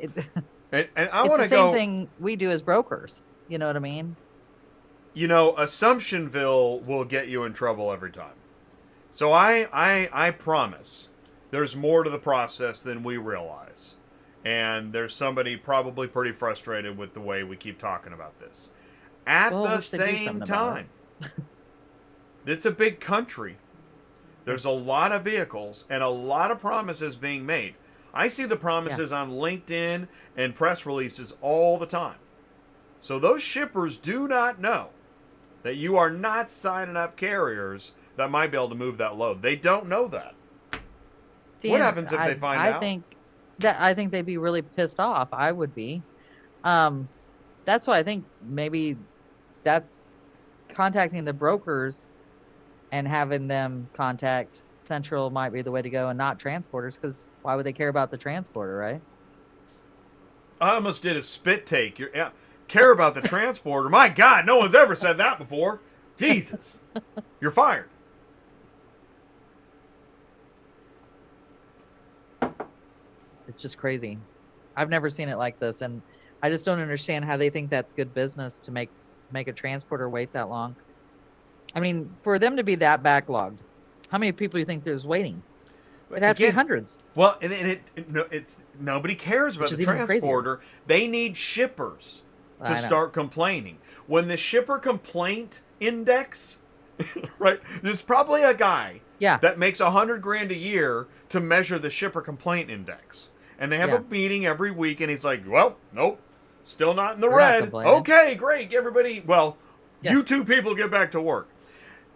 I It's want the to same go. thing we do as brokers. You know what I mean? You know, Assumptionville will get you in trouble every time. So I promise there's more to the process than we realize. And there's somebody probably pretty frustrated with the way we keep talking about this. At Well, the wish they'd do same something about time, it's a big country. There's a lot of vehicles and a lot of promises being made. I see the promises on LinkedIn and press releases all the time. So those shippers do not know that you are not signing up carriers that might be able to move that load. They don't know that. See, What and happens if they find out? I think they'd be really pissed off. I would be. That's why I think maybe that's contacting the brokers and having them contact Central might be the way to go and not transporters, because why would they care about the transporter, right? I almost did a spit take. Care about the transporter. My God, no one's ever said that before. Jesus. You're fired. It's just crazy. I've never seen it like this, and I just don't understand how they think that's good business to make a transporter wait that long. I mean, for them to be that backlogged, how many people do you think there's waiting? It'd have to be hundreds. Well, and it's nobody cares about Which the is even crazier. transporter. They need shippers to I know. start complaining. When the shipper complaint index, right? There's probably a guy Yeah. that makes $100,000 a year to measure the shipper complaint index, and they have Yeah. a meeting every week, and he's like, "Well, nope, still not in the They're not red. complaining. Okay, great, everybody. Well, Yeah. you 2 people get back to work."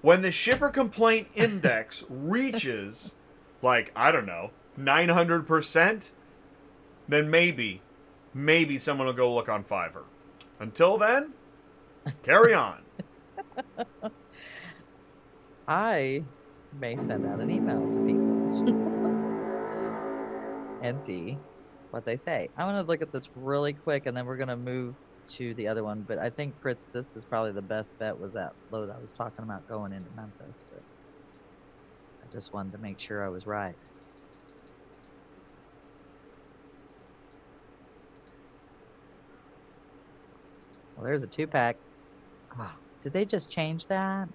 When the shipper complaint index reaches, like, I don't know, 900%, then maybe someone will go look on Fiverr. Until then, carry on. I may send out an email to people and see what they say. I'm going to look at this really quick, and then we're going to move to the other one. But I think, Fritz, this is probably the best bet, was that load I was talking about going into Memphis. But I just wanted to make sure I was right. Well, there's a 2-pack. Oh, did they just change that?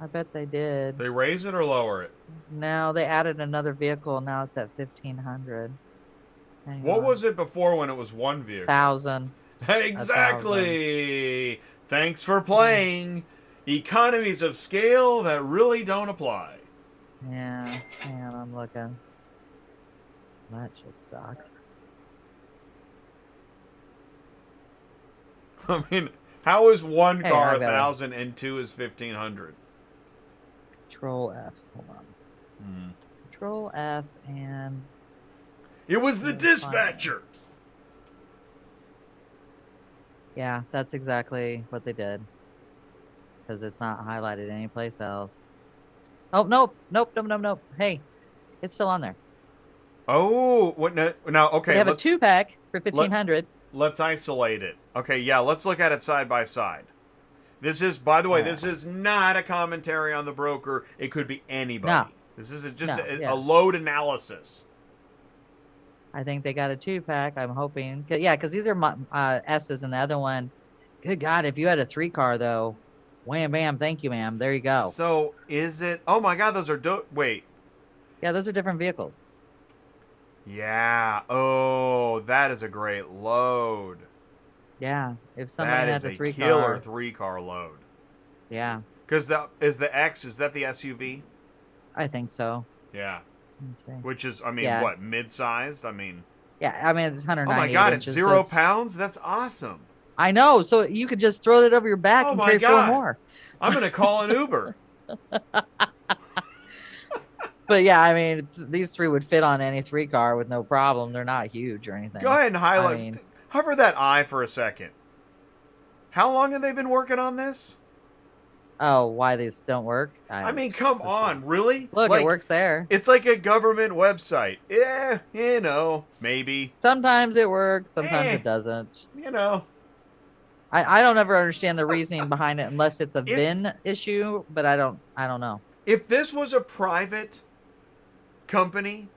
I bet they did. They raise it or lower it? No, they added another vehicle. Now it's at 1,500. What was it before when it was one vehicle? 1,000. Exactly. Thanks for playing. Economies of scale that really don't apply. Yeah, man, I'm looking. That just sucks. I mean, how is one Hey, car I got it. 1,000 and 2 is 1,500? Control F. Hold on. Control F and. It was the dispatcher. Yeah, that's exactly what they did. Because it's not highlighted anyplace else. Oh, nope. Hey, it's still on there. Oh, what now? Okay, They have a 2-pack for 1,500. Let's isolate it. Okay, yeah, let's look at it side by side. This is, by the way, this is not a commentary on the broker. It could be anybody. No. This is just No, a load analysis. I think they got a 2-pack. I'm hoping. Yeah, because these are S's, and the other one. Good God, if you had a 3-car though, wham bam, thank you, ma'am. There you go. So is it? Oh my God, those are wait. Yeah, those are different vehicles. Yeah. Oh, that is a great load. Yeah, if somebody That has is a a killer 3-car. 3-car load. Yeah, Because that is the X. Is that the SUV? I think so. Yeah. Let me see. Which is, I mean, Yeah. what, mid-sized? I mean, Yeah, I mean it's oh my 198 God, it's inches. 0 pounds. That's awesome. I know. So you could just throw it over your back Oh and my carry four God. more. I'm gonna call an Uber. But yeah, I mean, these three would fit on any three car with no problem. They're not huge or anything. Go ahead and highlight. I mean, Hover that eye for a second. How long have they been working on this? oh, why these don't work? I mean, come let's on, see. really? Look, Like, it works there. it's like a government website. Yeah, you know, maybe. Sometimes it works, sometimes Eh. it doesn't. You know, I don't ever understand the reasoning behind it unless it's a If- VIN issue, but I don't know. if this was a private company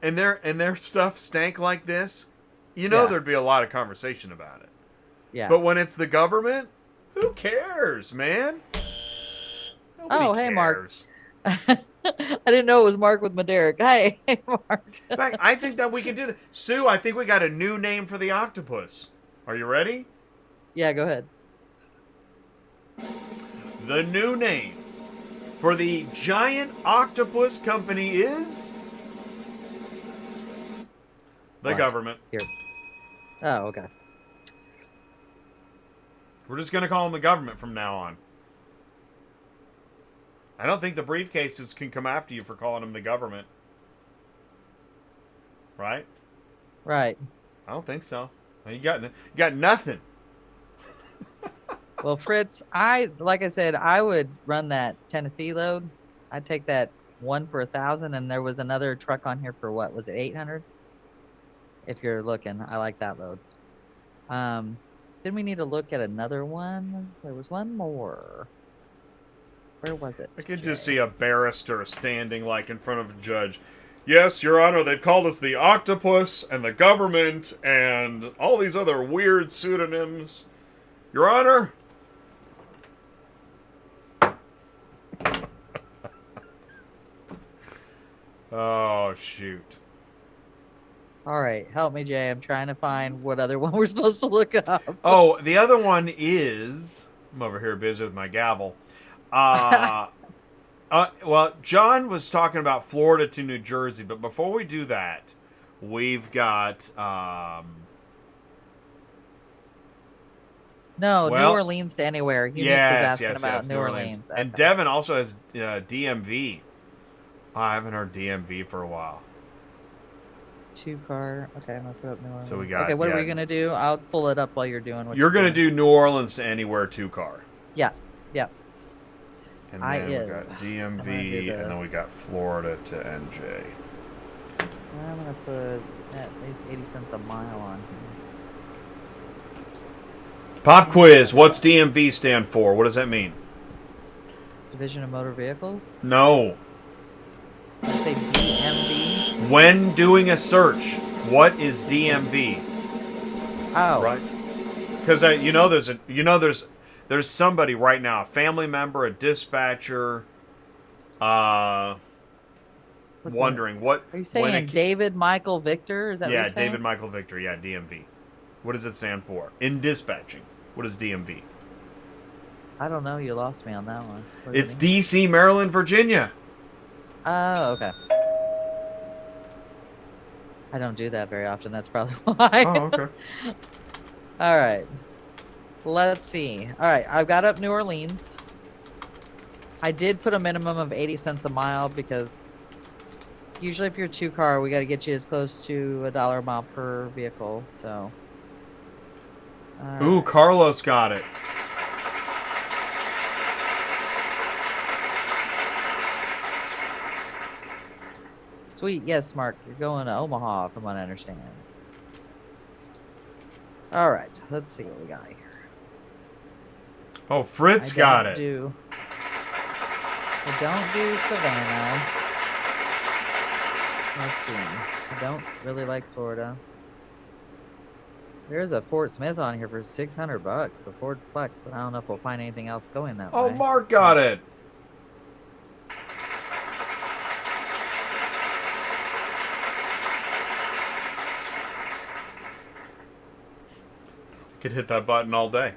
and their stuff stank like this, you know Yeah. there'd be a lot of conversation about it. Yeah. But when it's the government, who cares, man? Nobody Oh, hey, Mark. cares. I didn't know it was Mark with Maderick. Hey, Mark. In fact, I think that we can do that. Sue, I think we got a new name for the octopus. Are you ready? Yeah, go ahead. The new name for the giant octopus company is the What? government. Here. Oh, okay. We're just going to call them the government from now on. I don't think the briefcases can come after you for calling them the government. Right? Right. I don't think so. You got nothing. Well, Fritz, like I said, I would run that Tennessee load. I'd take that one for 1,000, and there was another truck on here for what was it, 800? If you're looking, I like that load. Then we need to look at another one. There was one more. Where was it? I could just see a barrister standing like in front of a judge. Yes, Your Honor, they've called us the octopus and the government and all these other weird pseudonyms. Your Honor. Oh, shoot. All right, help me, Jay. I'm trying to find what other one we're supposed to look up. Oh, the other one is... I'm over here busy with my gavel. Well, John was talking about Florida to New Jersey, but before we do that, we've got... No, well, New Orleans to anywhere. Unique was asking about New Orleans. And Okay. Devin also has DMV. Oh, I haven't heard DMV for a while. 2 car. Okay, I'm gonna put up New Orleans. So we got- Okay, what are we yeah. gonna do? I'll pull it up while you're doing what You're going to doing. do New Orleans to anywhere 2-car. Yeah. And I then we is. got I'm gonna do DMV, and then we this. got Florida to NJ. I'm gonna put at least 80 cents a mile on here. Pop quiz. What's DMV stand for? What does that mean? Division of Motor Vehicles. No. I say DMV. When doing a search, what is DMV? Oh, Right? Because there's somebody right now, a family member, a dispatcher, wondering what. Are you when saying it- David Michael Victor? Is that what Yeah, you're saying? David Michael Victor. Yeah, DMV. What does it stand for? In dispatching, what is DMV? I don't know. You lost me on that one. What does It's it mean? DC, Maryland, Virginia. Oh, okay. I don't do that very often. That's probably why. Oh, okay. All right. Let's see. All right, I've got up New Orleans. I did put a minimum of 80 cents a mile because usually if you're 2-car, we got to get you as close to $1 a mile per vehicle. So. Ooh, Carlos got it. Sweet. Yes, Mark. You're going to Omaha, from what I understand. All right. Let's see what we got here. Oh, Fritz I got don't it. I don't do Savannah. Let's see. I don't really like Florida. There's a Fort Smith on here for $600, a Ford Flex, but I don't know if we'll find anything else going that Oh, way. Mark got it. Could hit that button all day.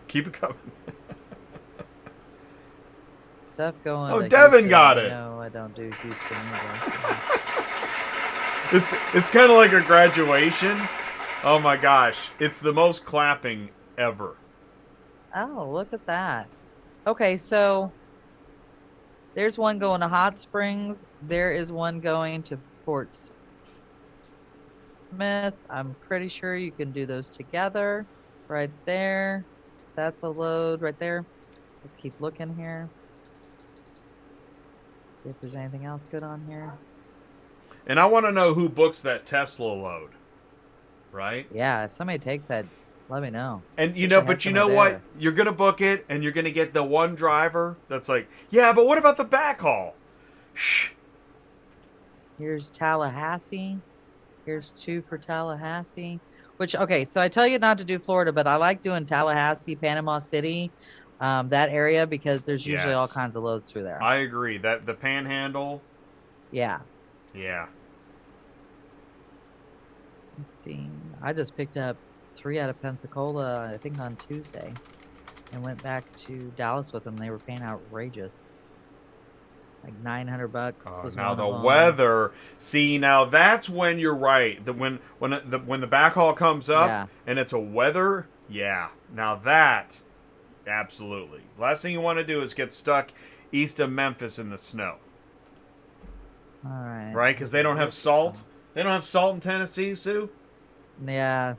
Keep it coming. stuff going. Oh, to Devin Houston. got it. No, I don't do Houston either. It's kind of like a graduation. Oh my gosh, it's the most clapping ever. Oh, look at that. Okay, so there's one going to Hot Springs. There is one going to Fort Smith. I'm pretty sure you can do those together. Right there. That's a load right there. Let's keep looking here. See if there's anything else good on here. And I want to know who books that Tesla load, right? Yeah, if somebody takes that, let me know. And you Wish know, I had but you somebody know what? there. You're gonna book it, and you're gonna get the one driver that's like, yeah, but what about the backhaul? Shh. Here's Tallahassee. Here's 2 for Tallahassee. Which, okay, so I tell you not to do Florida, but I like doing Tallahassee, Panama City, that area, because there's usually all Yes. kinds of loads through there. I agree. That the Panhandle, Yeah. yeah. Let's see. I just picked up 3 out of Pensacola, I think on Tuesday, and went back to Dallas with them. They were paying outrageous. Like $900 was Now one the of them. weather. See, now that's when you're right. When the backhaul comes up Yeah. and it's a weather, yeah. Now that, absolutely. Last thing you want to do is get stuck east of Memphis in the snow, All right. right? Because they don't have salt. They don't have salt in Tennessee, Sue. Yeah.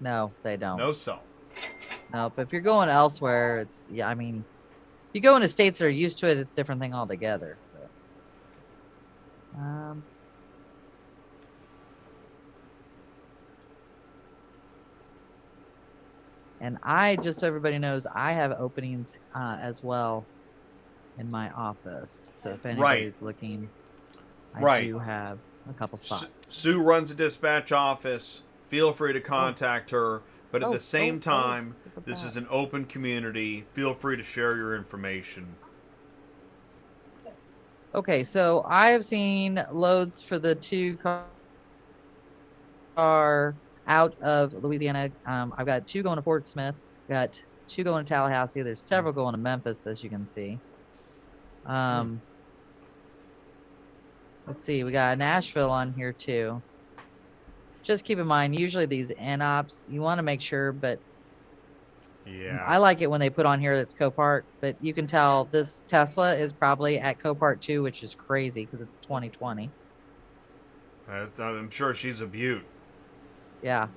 No, they don't. No salt. No, but if you're going elsewhere, it's, yeah, I mean, if you go into states that are used to it, it's a different thing altogether. So. And I, just so everybody knows, I have openings as well in my office. So if anybody's looking, I do have a couple spots. Sue runs a dispatch office. Feel free to contact her. But at the same time, look at this that. is an open community. Feel free to share your information. Okay, so I have seen loads for the 2 car out of Louisiana. I've got 2 going to Fort Smith. Got 2 going to Tallahassee. There's several going to Memphis, as you can see. Let's see, we got Nashville on here too. Just keep in mind, usually these NOPs, you want to make sure, but Yeah. I like it when they put on here that's Copart, but you can tell this Tesla is probably at Copart 2, which is crazy because it's 2020. I'm sure she's a beaut. Yeah.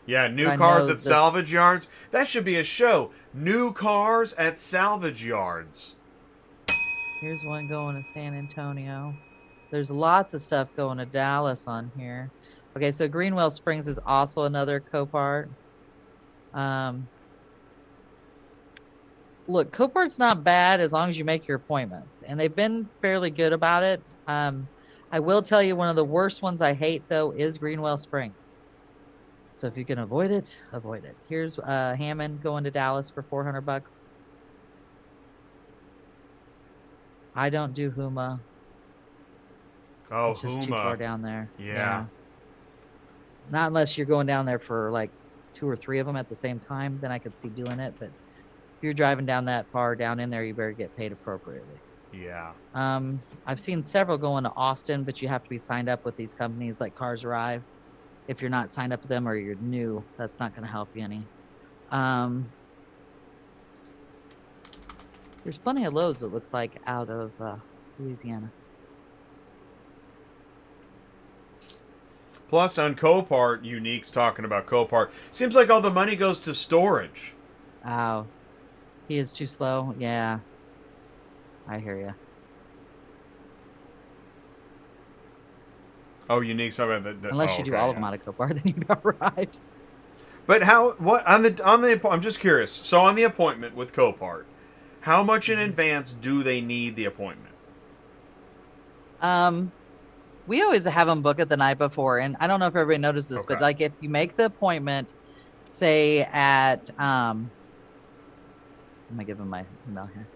Yeah, new I cars know at this- salvage yards. That should be a show. New cars at salvage yards. Here's one going to San Antonio. There's lots of stuff going to Dallas on here. Okay, so Greenwell Springs is also another Copart. Look, Copart's not bad as long as you make your appointments, and they've been fairly good about it. I will tell you, one of the worst ones I hate though is Greenwell Springs. So if you can avoid it, avoid it. Here's Hammond going to Dallas for $400. I don't do Huma. Oh, It's just too far Huma. down there. Yeah. Not unless you're going down there for like 2 or 3 of them at the same time, then I could see doing it. But if you're driving down that far down in there, you better get paid appropriately. Yeah. I've seen several going to Austin, but you have to be signed up with these companies like Cars Arrive. If you're not signed up with them or you're new, that's not going to help you any. There's plenty of loads, it looks like, out of Louisiana. Plus, on Copart, Unique's talking about Copart. Seems like all the money goes to storage. Oh, he is too slow. Yeah, I hear you. Oh, Unique's talking about the Unless you do all of them out of Copart, then you'd be all right. But what on the I'm just curious. So on the appointment with Copart, how much in advance do they need the appointment? We always have them book it the night before, and I don't know if everybody noticed this, but Okay. like if you make the appointment, say at I'm gonna give them my email here.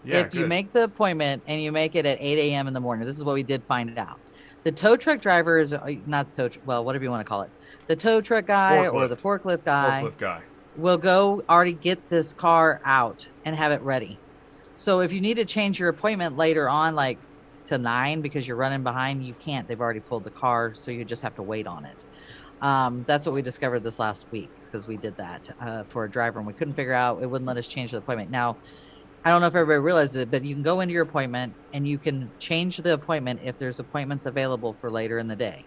Yeah, If you good. make the appointment and you make it at 8 a.m. in the morning, this is what we did find out. The tow truck drivers, not tow, well, whatever you want to call it, the tow truck guy or the forklift guy Forklift guy. will go already get this car out and have it ready. So if you need to change your appointment later on, like to 9 because you're running behind, you can't. They've already pulled the car, so you just have to wait on it. That's what we discovered this last week because we did that for a driver and we couldn't figure out, it wouldn't let us change the appointment. Now, I don't know if everybody realizes it, but you can go into your appointment and you can change the appointment if there's appointments available for later in the day.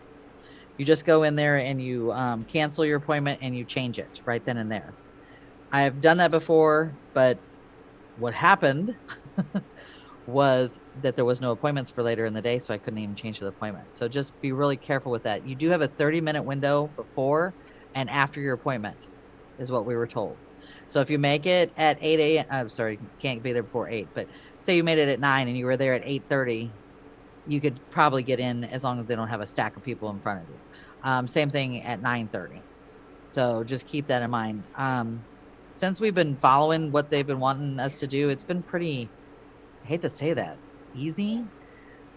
You just go in there and you cancel your appointment and you change it right then and there. I have done that before, but what happened was that there was no appointments for later in the day, so I couldn't even change the appointment. So just be really careful with that. You do have a 30-minute window before and after your appointment, is what we were told. So if you make it at 8 a.m., I'm sorry, can't be there before 8, but say you made it at 9 and you were there at 8:30, you could probably get in as long as they don't have a stack of people in front of you. Same thing at 9:30. So just keep that in mind. Since we've been following what they've been wanting us to do, it's been pretty, I hate to say that, easy.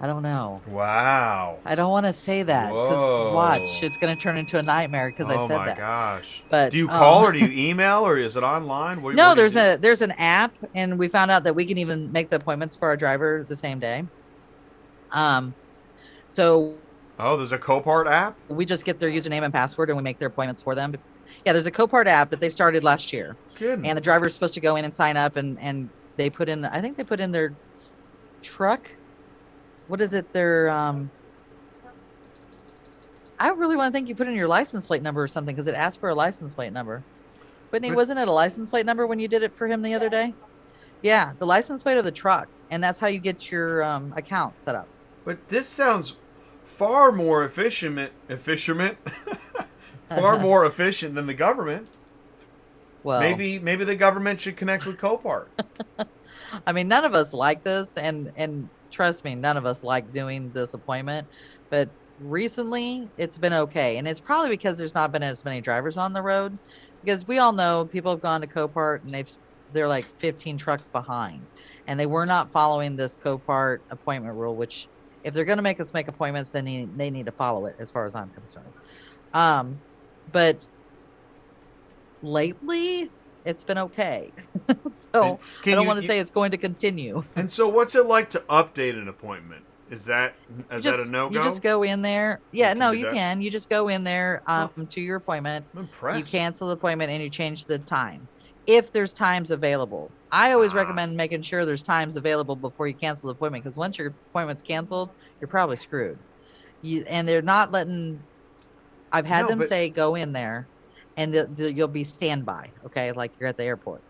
I don't know. Wow. I don't want to say that because Whoa. watch, it's going to turn into a nightmare because I Oh said my that. gosh. But Do you call or do you email or is it online? No, what do you do? there's an app, and we found out that we can even make the appointments for our driver the same day. So Oh, there's a Copart app? we just get their username and password, and we make their appointments for them. Yeah, there's a Copart app that they started last year, Kidding. and the driver's supposed to go in and sign up, and they put in, I think they put in their truck. What is it? Their I really want to think you put in your license plate number or something because it asked for a license plate number. Whitney, But- wasn't it a license plate number when you did it for him the other day? Yeah, the license plate of the truck, and that's how you get your account set up. But this sounds far more far more efficient than the government. Well, Maybe the government should connect with Copart. I mean, none of us like this, and trust me, none of us like doing this appointment. But recently, it's been okay, and it's probably because there's not been as many drivers on the road. Because we all know people have gone to Copart and they're like 15 trucks behind, and they were not following this Copart appointment rule. Which, if they're going to make us make appointments, then they need to follow it, as far as I'm concerned. But lately, it's been okay. So I don't want to say it's going to continue. And so, what's it like to update an appointment? Is that a no-go? You just go in there. Yeah, can no, do you that? can. You just go in there to your appointment. I'm impressed. You cancel the appointment and you change the time. If there's times available. I always recommend making sure there's times available before you cancel the appointment, because once your appointment's canceled, you're probably screwed. And they're not letting, I've had them say go in there and you'll be standby, okay, like you're at the airport.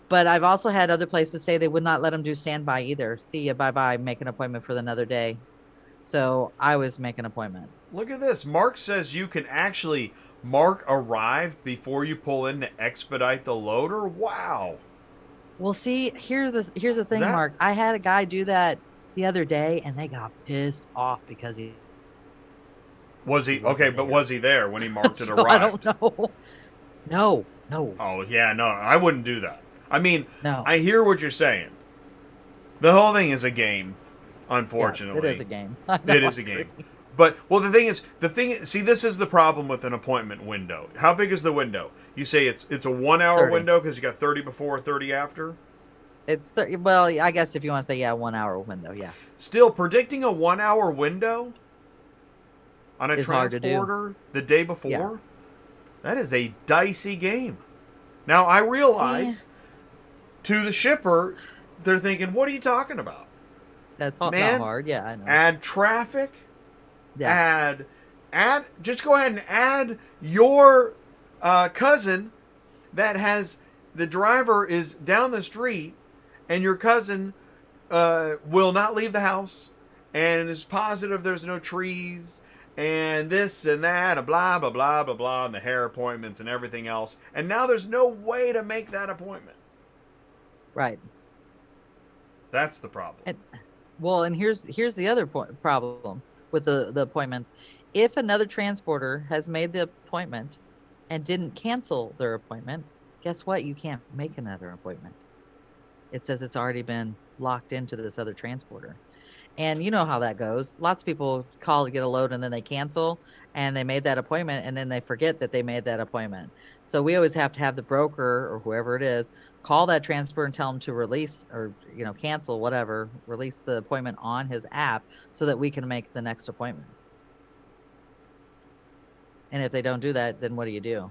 But I've also had other places say they would not let them do standby either. See ya, bye-bye, make an appointment for another day. So I always make an appointment. Look at this. Mark says you can actually mark arrive before you pull in to expedite the loader. Wow. Well, see, here's the thing, Mark. I had a guy do that the other day, and they got pissed off because he was okay, but was he there when he marked it so arrived? I don't know. No. Oh yeah, no, I wouldn't do that. I mean, No. I hear what you're saying. The whole thing is a game, unfortunately. Yes, it is a game. I know, It is a game. But the thing is, see, this is the problem with an appointment window. How big is the window? You say it's a 1 hour 30. window because you got 30 before, 30 after. It's 30, well, I guess if you want to say 1 hour window, yeah. Still, predicting a 1 hour window on a It's hard to do. transporter the day before, Yeah. that is a dicey game. Now I realize to the shipper, they're thinking, "What are you talking about? That's Man, not hard. Yeah, I know. Add traffic." Yeah. Just go ahead and add your cousin that has the driver is down the street and your cousin will not leave the house and is positive there's no trees and this and that and blah, blah, blah, blah, blah, and the hair appointments and everything else. And now there's no way to make that appointment. Right. That's the problem. And here's the other problem with the appointments. If another transporter has made the appointment and didn't cancel their appointment, guess what? You can't make another appointment. It says it's already been locked into this other transporter. And you know how that goes. Lots of people call to get a load and then they cancel and they made that appointment and then they forget that they made that appointment. So we always have to have the broker or whoever it is call that transport and tell them to release or cancel whatever, release the appointment on his app so that we can make the next appointment. And if they don't do that, then what do? You know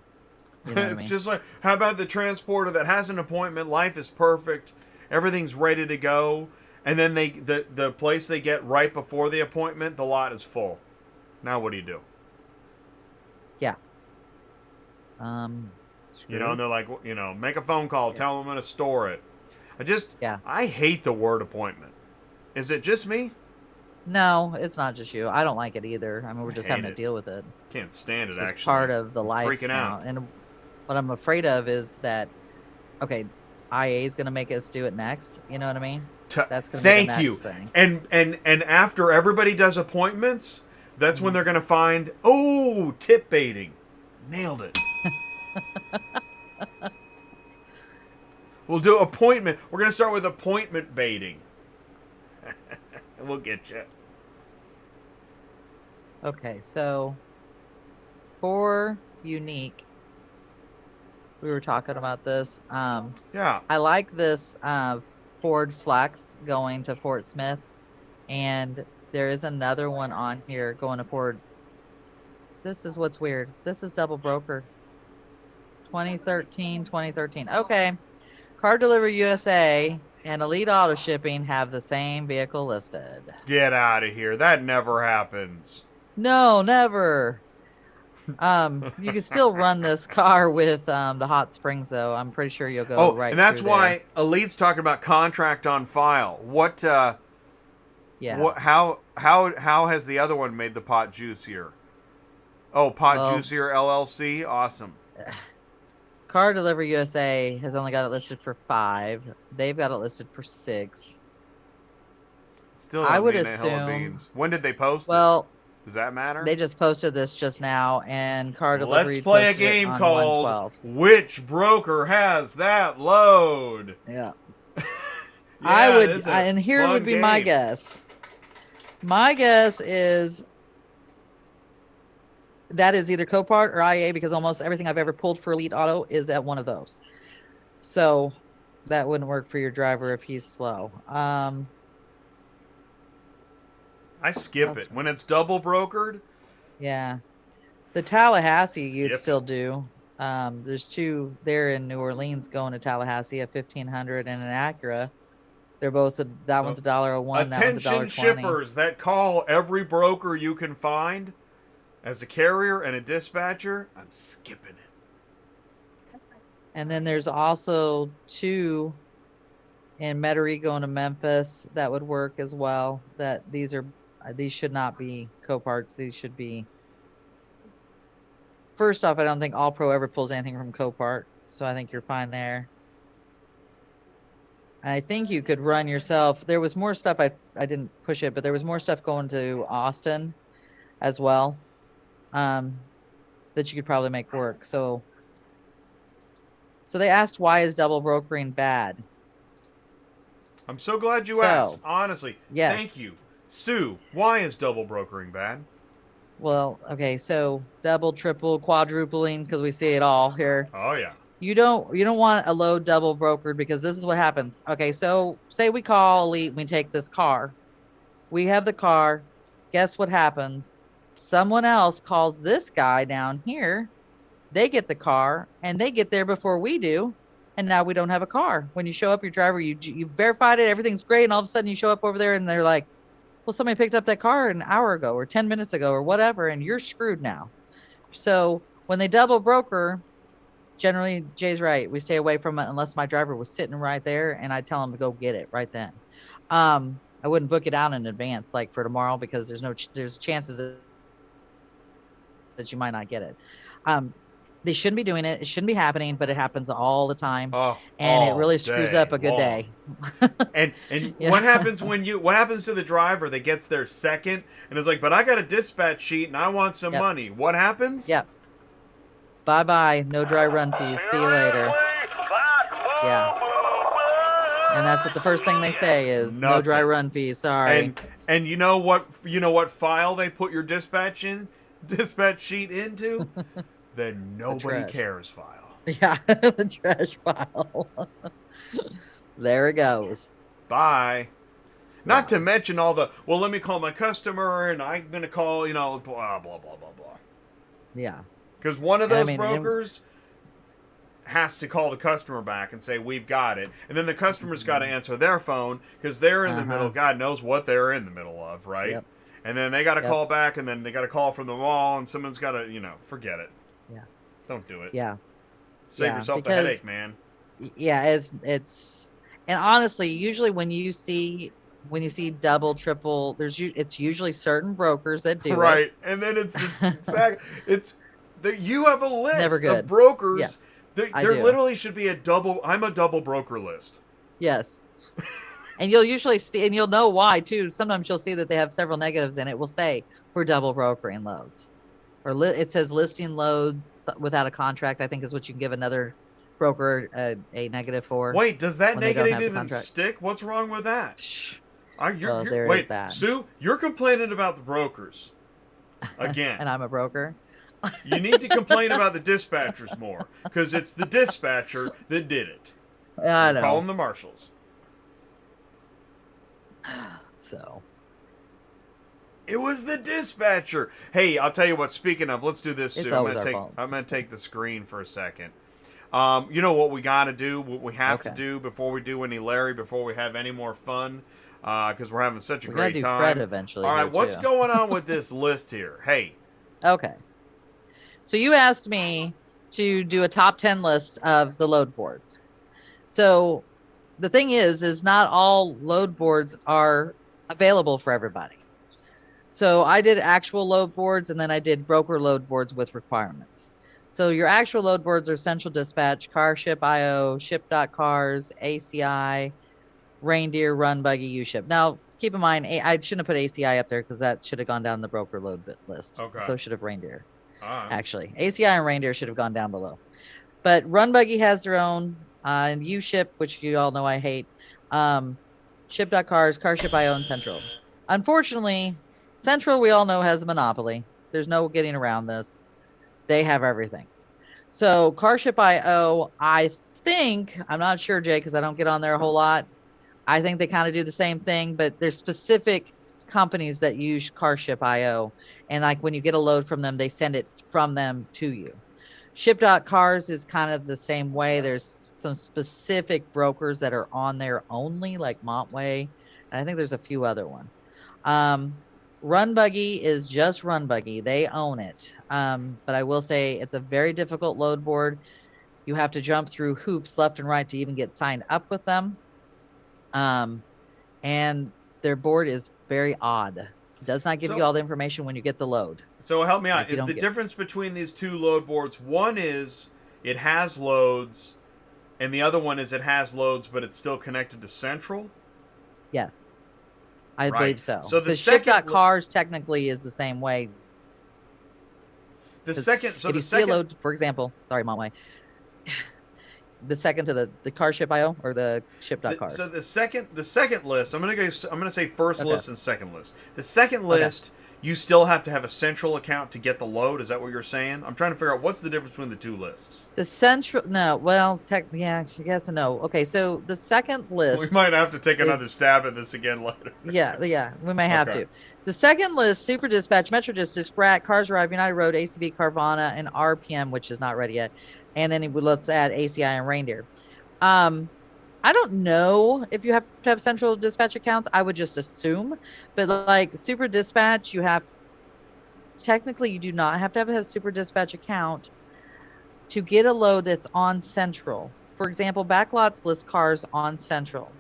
what It's I mean? just like, how about the transporter that has an appointment, life is perfect, everything's ready to go, and then the place they get right before the appointment, the lot is full. Now what do you do? Yeah. And they're like, make a phone call, tell them I'm going to store it. I hate the word appointment. Is it just me? No, it's not just you. I don't like it either. I mean, we're just having to deal with it. Can't stand it, It's actually. part of the life freaking now. out. And what I'm afraid of is that, okay, IA is going to make us do it next. You know what I mean? That's going to be the next thing. And after everybody does appointments, that's when they're going to find, tip baiting. Nailed it. We'll do appointment. We're going to start with appointment baiting. We'll get you. Okay, so for unique, we were talking about this. Yeah. I like this Ford Flex going to Fort Smith, and there is another one on here going to Ford. This is what's weird. This is double broker. 2013. Okay. Car Delivery USA and Elite Auto Shipping have the same vehicle listed. Get out of here. That never happens. No, never. You can still run this car with the hot springs, though. I'm pretty sure you'll go right. And that's through why Elite's talking about contract on file. What? Yeah. What? How has the other one made the pot juicier? Oh, Juicier LLC. Awesome. Car Delivery USA has only got it listed for 5. They've got it listed for 6. Still, I would mean a hell of assume. beans. When did they post it? Well, does that matter? they just posted this just now, and Car Delivery. Let's play a posted it game on called 112. Which Broker Has That Load? Yeah. Yeah, and here would be my game. guess. My guess is that is either Copart or IA, because almost everything I've ever pulled for Elite Auto is at one of those. So that wouldn't work for your driver if he's slow. I skip it. When it's double brokered, Yeah. The Tallahassee Skip you'd it. still do. There's 2 there in New Orleans going to Tallahassee, a 1500 and an Acura. They're both that one's $1.01, that one's attention $1.20. shippers that call every broker you can find as a carrier and a dispatcher, I'm skipping it. And then there's also 2 in Metairie going to Memphis that would work as well. That these should not be Coparts. These should be. First off, I don't think All Pro ever pulls anything from Copart, so I think you're fine there. I think you could run yourself. There was more stuff. I didn't push it, but there was more stuff going to Austin as well, that you could probably make work. So they asked, why is double brokering bad? I'm so glad you asked. Honestly, yes. Thank you. Sue, why is double brokering bad? Well, okay, so double, triple, quadrupling, because we see it all here. Oh, yeah. You don't want a load double brokered, because this is what happens. Okay, so say we call Elite, we take this car. We have the car. Guess what happens? Someone else calls this guy down here. They get the car, and they get there before we do, and now we don't have a car. When you show up, your driver, you verified it, everything's great, and all of a sudden you show up over there, and they're like, well, somebody picked up that car an hour ago or 10 minutes ago or whatever, and you're screwed now. So when they double broker, generally, Jay's right. We stay away from it unless my driver was sitting right there, and I tell him to go get it right then. I wouldn't book it out in advance, like for tomorrow, because there's chances that you might not get it. They shouldn't be doing it. It shouldn't be happening, but it happens all the time, and it really screws up a good day. And Yeah. what happens what happens to the driver that gets there second and is like, but I got a dispatch sheet and I want some money. What happens? Yep. Bye-bye. No dry run fees. See you later. Yeah. And that's what the first thing they say is no dry run fees. Sorry. And you know what file they put your dispatch sheet into? The nobody cares file. Yeah, the trash pile. There it goes. Bye. Not Yeah. to mention all the, well, let me call my customer and I'm going to call, blah, blah, blah, blah, blah. Yeah. Because one of And I those mean, brokers has to call the customer back and say, we've got it. And then the customer's got to answer their phone because they're in the middle. God knows what they're in the middle of, right? Yep. And then they got to Yep. call back and then they got to call from the mall and someone's got to, forget it. Yeah. Don't do it. Yeah. Save Yeah, yourself the because- headache, man. Yeah, it's and honestly, usually when you see double, triple, it's usually certain brokers that do it. Right. And then it's this exact, it's that you have a list Never good. of brokers. Yeah, I There do. literally should be I'm a double broker list. Yes. And you'll usually see, and you'll know why too. Sometimes you'll see that they have several negatives in it. Will say we're double brokering loads, or it says listing loads without a contract. I think is what you can give another broker a negative for. Wait, does that when they don't negative have the even contract. stick? What's wrong with that? There wait, is that. Sue, you're complaining about the brokers again. And I'm a broker. You need to complain about the dispatchers more because it's the dispatcher that did it. I know. Call them the marshals. So. It was the dispatcher. Hey, I'll tell you what. Speaking of, let's do this, It's Sue. always our fault. I'm gonna take the screen for a second. You know what we got to do? What we have to Okay. do before we do any Larry, before we have any more fun, because we're having such a We gotta great do time. Fred eventually. All right, here, what's too. going on with this list here? Hey, Okay. So you asked me to do a top 10 list of the load boards. So the thing is not all load boards are available for everybody. So I did actual load boards and then I did broker load boards with requirements. So your actual load boards are Central Dispatch, Car Ship IO, Ship.Cars, ACI, Reindeer, Run Buggy, U-Ship. Now, keep in mind, I shouldn't have put ACI up there because that should have gone down the broker load list. Okay. So should have Reindeer. all right. Actually, ACI and Reindeer should have gone down below. But Run Buggy has their own, and U-Ship, which you all know I hate, Ship.Cars, Car Ship IO, and Central. Unfortunately, Central, we all know, has a monopoly. There's no getting around this. They have everything. So Car Ship IO, I think, I'm not sure, Jay, because I don't get on there a whole lot. I think they kind of do the same thing, but there's specific companies that use Car Ship IO. And like when you get a load from them, they send it from them to you. Ship.Cars is kind of the same way. There's some specific brokers that are on there only, like Montway. And I think there's a few other ones. Run Buggy is just Run Buggy. They own it. But I will say it's a very difficult load board. You have to jump through hoops left and right to even get signed up with them. And their board is very odd. It does not give So- you all the information when you get the load. So help me out. Like you Is don't the get- difference between these two load boards? One is it has loads, and the other one is it has loads, but it's still connected to Central. Yes. I Right. believe so. So the The second Ship.Cars technically is the same way. The 'Cause second, so if the you see a second, load, for example, sorry, Montway. The second to the Car Ship IO or the Ship.Cars. so the second list. I'm gonna say first Okay. list and second list. The second list, you still have to have a Central account to get the load. Is that what you're saying? I'm trying to figure out what's the difference between the two lists. The Central, no, well, yeah, yes and no. Okay, so the second list. We might have to take another is- stab at this again later. Yeah, we may have Okay. to. The second list: Super Dispatch, Metro Dispatch, Brat, Cars Arrive, United Road, ACV, Carvana, and RPM, which is not ready yet. And then let's add ACI and Reindeer. I don't know if you have to have Central Dispatch accounts. I would just assume, but like Super Dispatch, technically you do not have to have a Super Dispatch account to get a load that's on Central. For example, Backlots list cars on Central.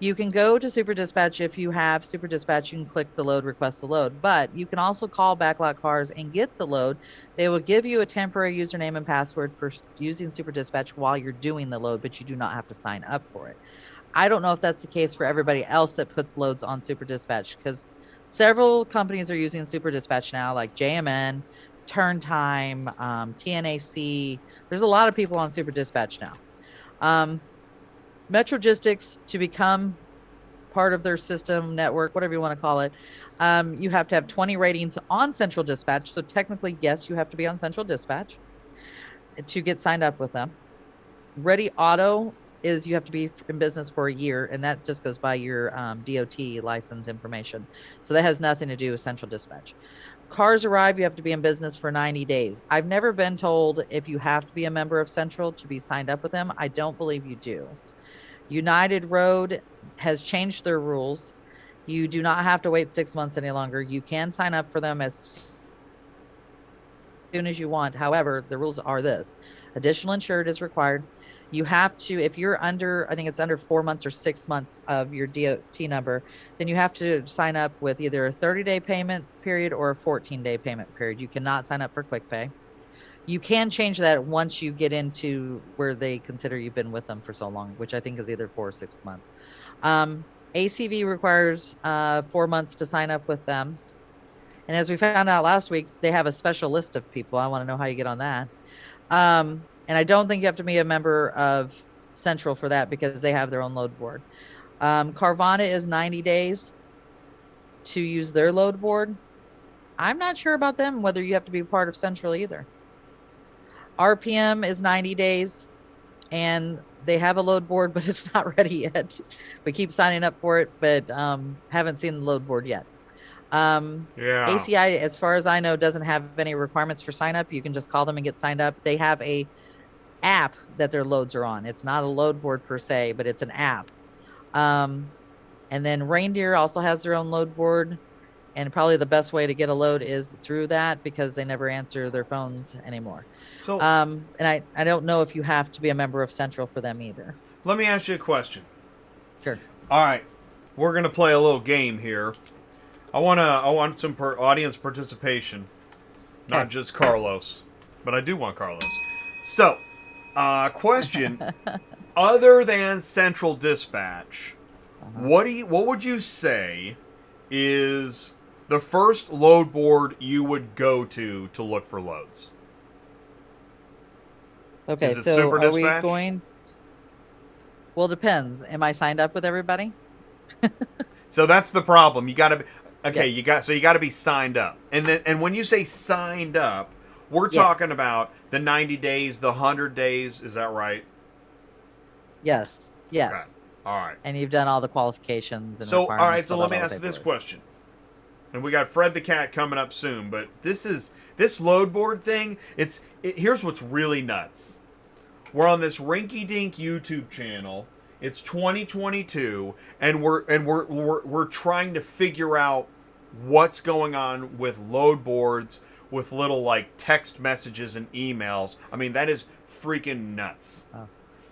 You can go to Super Dispatch. If you have Super Dispatch, you can click the load, request the load. But you can also call Backlot Cars and get the load. They will give you a temporary username and password for using Super Dispatch while you're doing the load, but you do not have to sign up for it. I don't know if that's the case for everybody else that puts loads on Super Dispatch, because several companies are using Super Dispatch now, like JMN, Turn Time, TNAC. There's a lot of people on Super Dispatch now. Metrogistics, to become part of their system, network, whatever you want to call it, you have to have 20 ratings on Central Dispatch. So technically, yes, you have to be on Central Dispatch. to get signed up with them. Ready Auto is you have to be in business for a year, and that just goes by your DOT license information. So that has nothing to do with Central Dispatch. Cars Arrive, you have to be in business for 90 days. I've never been told if you have to be a member of Central to be signed up with them. I don't believe you do. United Road has changed their rules. You do not have to wait 6 months any longer. You can sign up for them as soon as you want. However, the rules are this: additional insured is required. You have to, if you're under, I think it's under 4 months or 6 months of your DOT number, then you have to sign up with either a 30-day payment period or a 14-day payment period. You cannot sign up for quick pay. You can change that once you get into where they consider you've been with them for so long, which I think is either 4 or 6 months. ACV requires 4 months to sign up with them. And as we found out last week, they have a special list of people. I want to know how you get on that. And I don't think you have to be a member of Central for that because they have their own load board. Carvana is 90 days to use their load board. I'm not sure about them, whether you have to be part of Central either. RPM is 90 days, and they have a load board, but it's not ready yet. We keep signing up for it, but haven't seen the load board yet. Yeah. ACI, as far as I know, doesn't have any requirements for sign up. You can just call them and get signed up. They have a app that their loads are on. It's not a load board per se, but it's an app. And then Reindeer also has their own load board, and probably the best way to get a load is through that because they never answer their phones anymore. So, And I don't know if you have to be a member of Central for them either. let me ask you a question. Sure. All right, we're gonna play a little game here. I want some audience participation, not Okay. just Carlos, but I do want Carlos. So, question: other than Central Dispatch, what would you say is the first load board you would go to look for loads? Okay, Is it so Super are we Dispatch? going? Well, depends. Am I signed up with everybody? So that's the problem. You got to be okay. Yes. You got to be signed up, and when you say signed up, we're Yes. talking about the 90 days, the 100 days. Is that right? Yes. Yes. Okay. All right. And you've done all the qualifications and So all requirements, right. So filled let out me all the ask this paperwork. question, and we got Fred the Cat coming up soon. But this load board thing. Here's what's really nuts. We're on this rinky-dink YouTube channel. It's 2022, and we're trying to figure out what's going on with load boards, with little like text messages and emails. I mean, that is freaking nuts. Oh.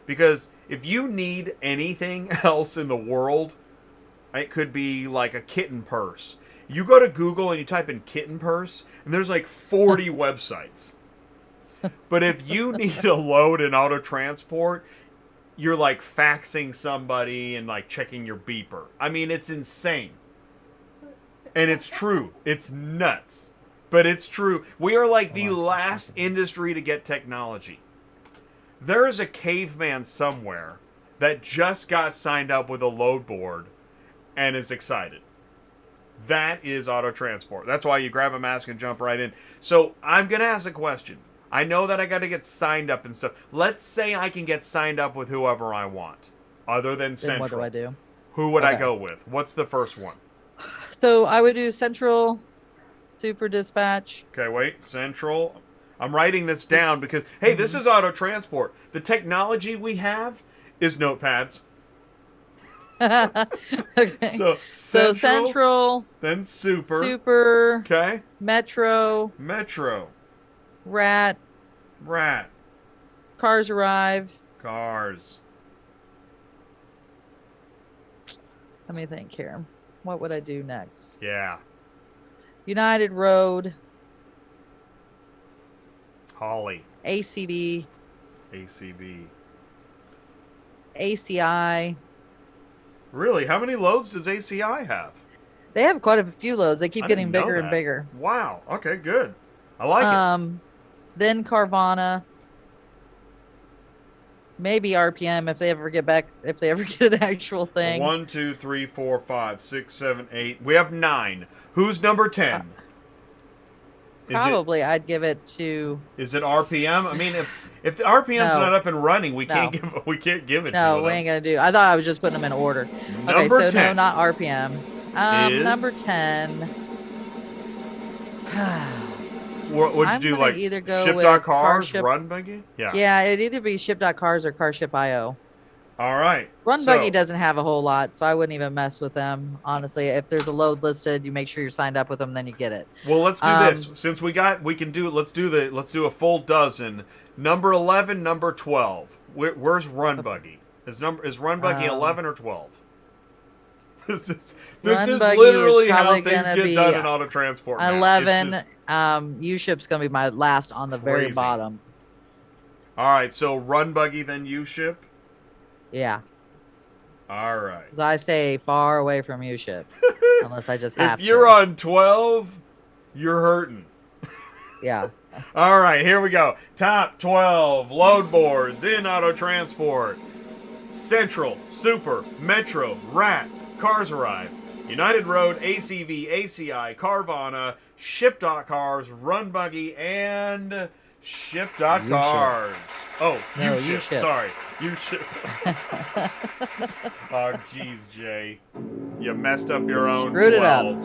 Because if you need anything else in the world, it could be like a kitten purse. You go to Google and you type in kitten purse, and there's like 40 websites. But if you need a load in auto transport, you're like faxing somebody and like checking your beeper. I mean, it's insane. And it's true. It's nuts. But it's true. We are like the last industry to get technology. There is a caveman somewhere that just got signed up with a load board and is excited. That is auto transport. That's why you grab a mask and jump right in. So I'm going to ask a question. I know that I got to get signed up and stuff. Let's say I can get signed up with whoever I want, other than Then Central. what do I do? Who would I Okay. go with? What's the first one? So I would do Central, Super Dispatch. Okay, wait. Central. I'm writing this down because, hey, this is auto transport. The technology we have is notepads. Okay. So So Central, Central, then Super. Super, Okay. Metro, Metro. Rat, Rat. Cars Arrive. Cars. Let me think here. What would I do next? Yeah. United Road, Holly. ACB, ACB. ACI. Really? How many loads does ACI have? They have quite a few loads. They keep I getting didn't know bigger and that. bigger. Wow. Okay, good. I like it. Then Carvana. Maybe RPM if they ever get an actual thing. 1, 2, 3, 4, 5, 6, 7, 8. We have 9. Who's number 10? Probably I'd give it to. Is it RPM? I mean, if the RPM's No. not up and running, we No. can't give it No, to we them. ain't gonna do. I thought I was just putting them in order. Number okay, so 10 no, not RPM. is- Number 10. What would you I'm do? gonna Like either go ship with dot car cars, ship- run buggy? Yeah. Yeah, it'd either be ship.cars or carship.io. All right. Run so, Buggy doesn't have a whole lot, so I wouldn't even mess with them. Honestly, if there's a load listed, you make sure you're signed up with them, then you get it. Well, let's do this. Since let's do a full dozen. Number 11, number 12. Where's Run Buggy? Is Run Buggy 11 or 12? This is Run Buggy literally is how probably things gonna get be done in auto transport. now. It's 11. just U-Ship's gonna be my last on the very crazy. bottom. all right, so Run Buggy, then U-Ship. Yeah, All right. 'cause I stay far away from U-Ship unless I just have If you're to. on 12, you're hurting. Yeah. All right, here we go. Top 12 load boards in auto transport. Central, Super, Metro, Rat, Cars Arrive, United Road, ACV, ACI, Carvana, Ship.Cars, Run Buggy, and Ship.Cars. Oh, No, U-Ship. U-Ship. Sorry, U-Ship. Oh, jeez, Jay. You messed up your own Screwed it up.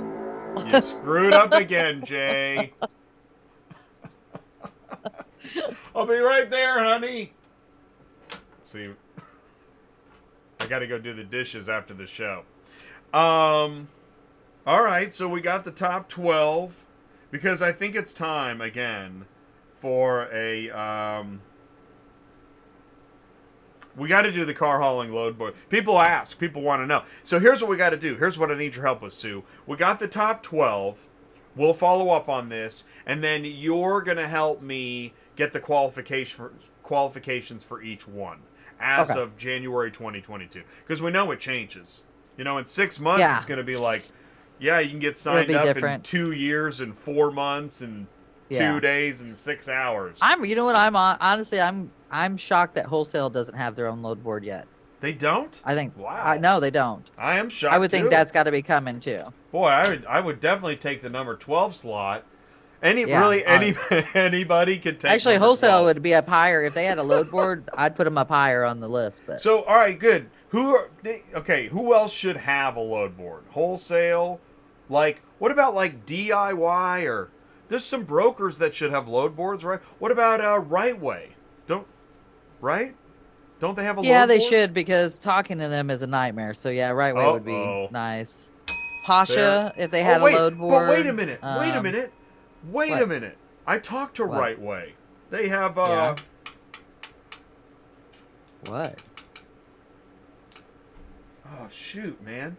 12. You screwed up again, Jay. I'll be right there, honey. See, I got to go do the dishes after the show. All right, so we got the top 12 because I think it's time again for a we got to do the car hauling load board. People ask, people want to know. So here's what we got to do. Here's what I need your help with, Sue. We got the top 12. We'll follow up on this, and then you're going to help me get the qualifications for each one as Okay. of January 2022. Because we know it changes. You know, in 6 months, Yeah. it's going to be like, yeah, you can get It'll signed be up different. in 2 years and 4 months and Yeah. 2 days and 6 hours. You know what? Honestly, I'm shocked that wholesale doesn't have their own load board yet. They don't? I think. Wow. No, they don't. I am shocked. I would think too. that's got to be coming too. Boy, I would definitely take the number 12 slot. Yeah, Anybody could take. Actually, number wholesale 12. would be up higher if they had a load board. I'd put them up higher on the list. But So, all right, good. Who else should have a load board? Wholesale? Like, what about like DIY or there's some brokers that should have load boards, right? What about Right Way? Don't they have a load board? yeah, they should because talking to them is a nightmare. So yeah, right way would Uh-oh. be nice. Pasha, if they had wait, a load board. But wait a minute. Wait a what? minute. I talked to What? Right Way. They have Yeah. What? oh shoot, man.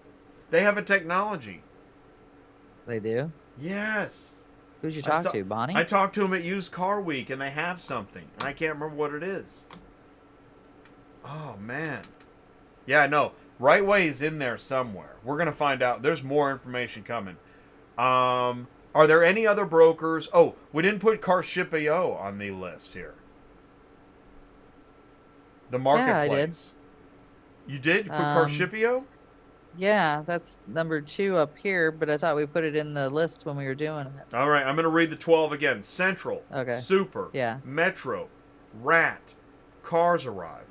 They have a technology. They do? Yes. Who'd you I talk saw- to, Bonnie? I talked to them at Used Car Week, and they have something, and I can't remember what it is. Oh man, yeah, no, Right Way is in there somewhere. We're gonna find out. There's more information coming. Are there any other brokers? Oh, we didn't put Carship.io on the list here. The marketplace. I did. You did? You put Um, Carship.io? Yeah, that's number 2 up here, but I thought we put it in the list when we were doing it. All right, I'm going to read the 12 again. Central, Okay. Super, Yeah. Metro, Rat, Cars Arrive,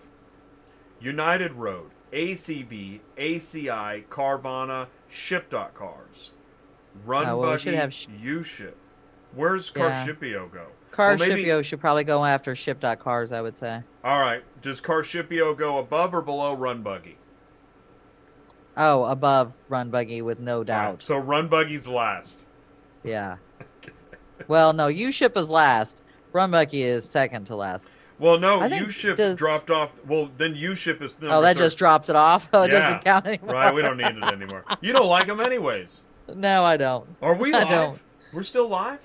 United Road, ACV, ACI, Carvana, Ship.Cars, Run Oh, well, we should Buggy, have U-Ship. Where's Yeah. Carship.io go? Car Well, maybe- Shipio should probably go after ship.cars, I would say. All right, does Carship.io go above or below Run Buggy? Oh, above Run Buggy with no All right, doubt. so Run Buggy's last. Yeah. Well, no, U-Ship is last. Run Buggy is second to last. Well, no, I think U-Ship does- dropped off. Well, then U-Ship is number Oh, that third. just drops it off. Oh, it Yeah, doesn't count anymore. Right, we don't need it anymore. You don't like them anyways. No, I don't. Are we I live? don't. We're still live?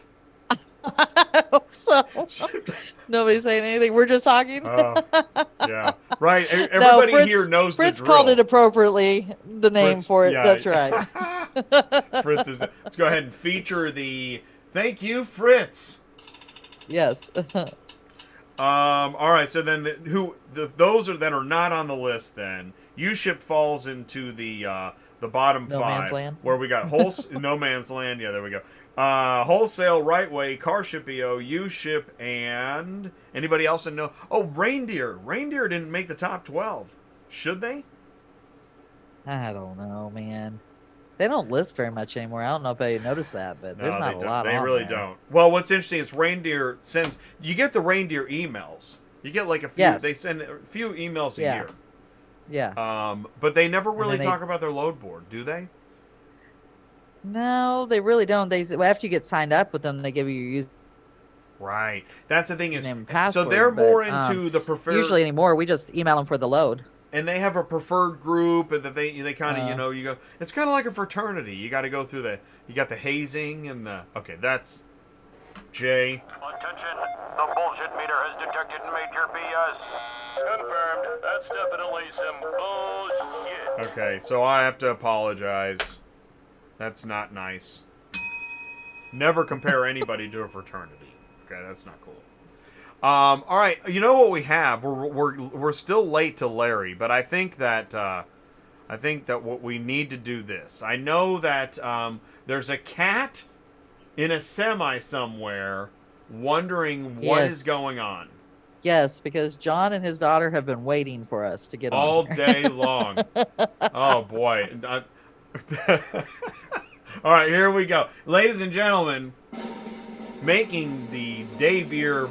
I hope so. Nobody's saying anything. We're just talking. Yeah. Right. Everybody Fritz- here knows Fritz the drill. called it appropriately, the name Fritz- for it. yeah. That's right. Fritz is. Let's go ahead and feature the. Thank you, Fritz. Yes. All right. So then, those that are not on the list, then U-Ship falls into the The bottom No five. Man's Land? Where we got No Man's Land. Yeah, there we go. Wholesale, Right Way, Car Ship.io, U-Ship, and anybody else that know? Oh, Reindeer. Reindeer didn't make the top 12. Should they? I don't know, man. They don't list very much anymore. I don't know if I noticed that, but there's No, not they a don't. lot They on really there. don't. Well, what's interesting is Reindeer sends. You get the Reindeer emails. You get like a few. Yes. They send a few emails a Yeah. year. Yeah. But they never really then they- talk about their load board, do they? No, they really don't. After you get signed up with them, they give you your Right. That's the thing is. username and So password. they're more but, into the preferred. usually anymore, we just email them for the load. And they have a preferred group, and that they kind of you go. It's kind of like a fraternity. You got to go through you got the hazing and the. Okay, that's Jay. Attention, the bullshit meter has detected major BS. Confirmed. That's definitely some bullshit. Okay, so I have to apologize. That's not nice. Never compare anybody to a fraternity. Okay, that's not cool. All right, you know what we have? We're still late to Larry, but I think that what we need to do this. I know that there's a cat in a semi somewhere wondering what is Yes. going on Yes, because John and his daughter have been waiting for us to get all on. day long. Oh boy. All right, here we go, ladies and gentlemen. Making the debut.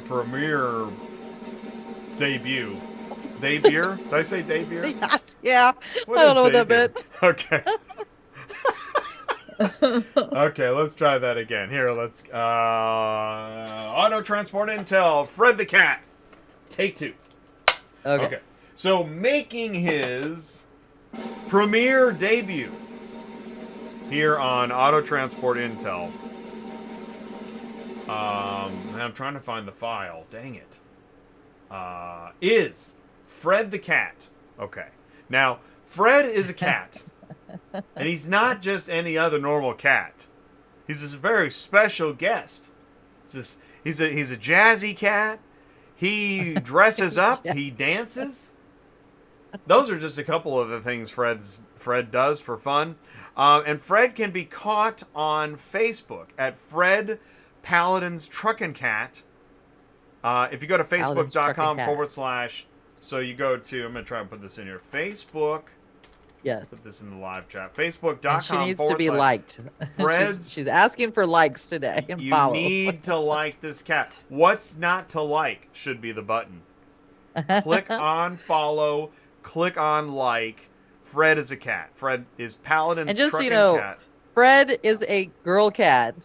Did I say debut? Yeah. What I don't is know what that debut? meant. Okay. Okay, let's try that again. Here, let's Auto Transport Intel, Fred the Cat. Take 2. Okay. So making his premiere debut here on Auto Transport Intel. I'm trying to find the file. Dang it. Is Fred the Cat. Okay. Now, Fred is a cat. And he's not just any other normal cat. He's this very special guest. He's a jazzy cat. He dresses up. Yeah. He dances. Those are just a couple of the things Fred does for fun. And Fred can be caught on Facebook at Fred Palidin's Truckin Cat. If you go to Palidin's Truckin' facebook.com/. Cat. So you go to, I'm going to try and put this in here. Facebook. Yes. Put this in the live chat. Facebook.com. And she needs to be liked. Fred's. she's asking for likes today and You follows. need to like this cat. What's not to like should be the button. Click on follow. Click on like. Fred is a cat. Fred is Palidin's And just so you Truckin' know, Cat. Fred is a girl cat,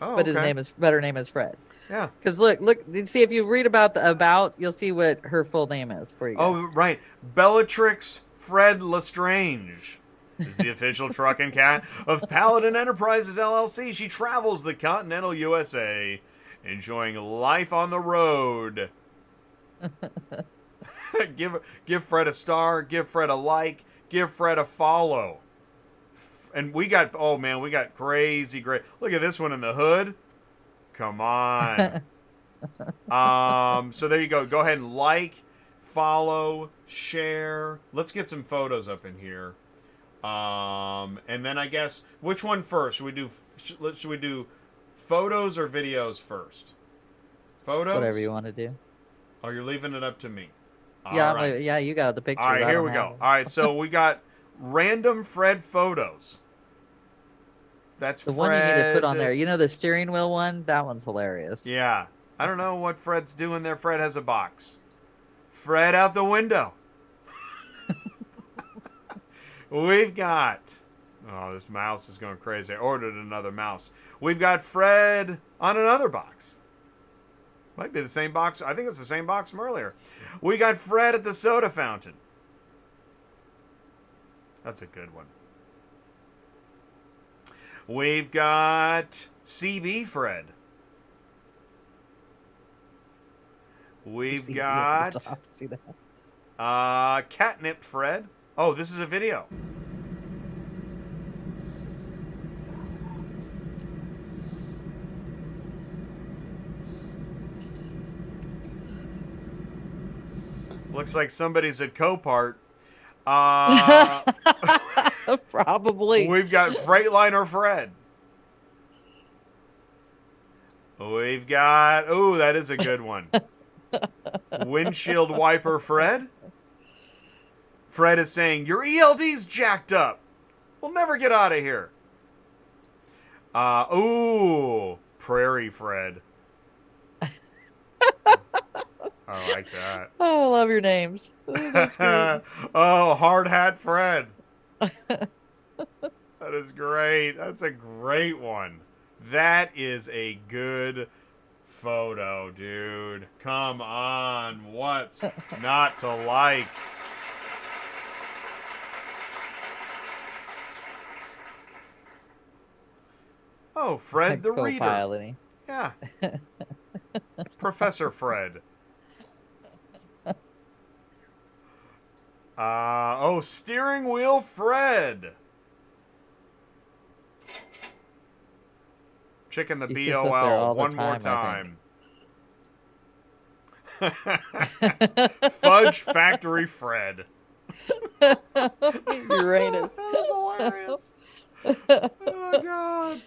Oh, but his okay. better name is Fred. Yeah. Because look, see if you read about you'll see what her full name is for you. Guys. Oh, right. Bellatrix Fred Lestrange is the official trucking cat of Palidin Enterprises, LLC. She travels the continental USA, enjoying life on the road. Give Fred a star. Give Fred a like. Give Fred a follow. And we got crazy great. Look at this one in the hood. Come on. So there you go. Go ahead and like, follow, share. Let's get some photos up in here. And then I guess which one first? Should we do photos or videos first? Photos. Whatever you want to do. Oh, you're leaving it up to me. Yeah, All right. yeah, you got the picture. All right, here we go. All right, so we got random Fred photos. That's The Fred. one you need to put on there. You know the steering wheel one? That one's hilarious. Yeah. I don't know what Fred's doing there. Fred has a box. Fred out the window. We've got... Oh, this mouse is going crazy. I ordered another mouse. We've got Fred on another box. Might be the same box. I think it's the same box from earlier. We got Fred at the soda fountain. That's a good one. We've got CB Fred. We've See got the top, see that? Catnip Fred. Oh, this is a video. Looks like somebody's at Copart. Probably. We've got Freightliner Fred. We've got, oh, that is a good one. Windshield Wiper Fred. Fred is saying, your ELD's jacked up. We'll never get out of here. Ooh, Prairie Fred. I like that. Oh, I love your names. That's great. Oh, Hard Hat Fred. That is great. That's a great one. That is a good photo, dude. Come on. What's not to like? Oh, Fred the Reader. Co-piloting. Yeah. Professor Fred. Oh, Steering Wheel Fred. Chicken the He sits up there all BOL the one more time, Fudge Factory Fred. Uranus. That was hilarious. Oh, God.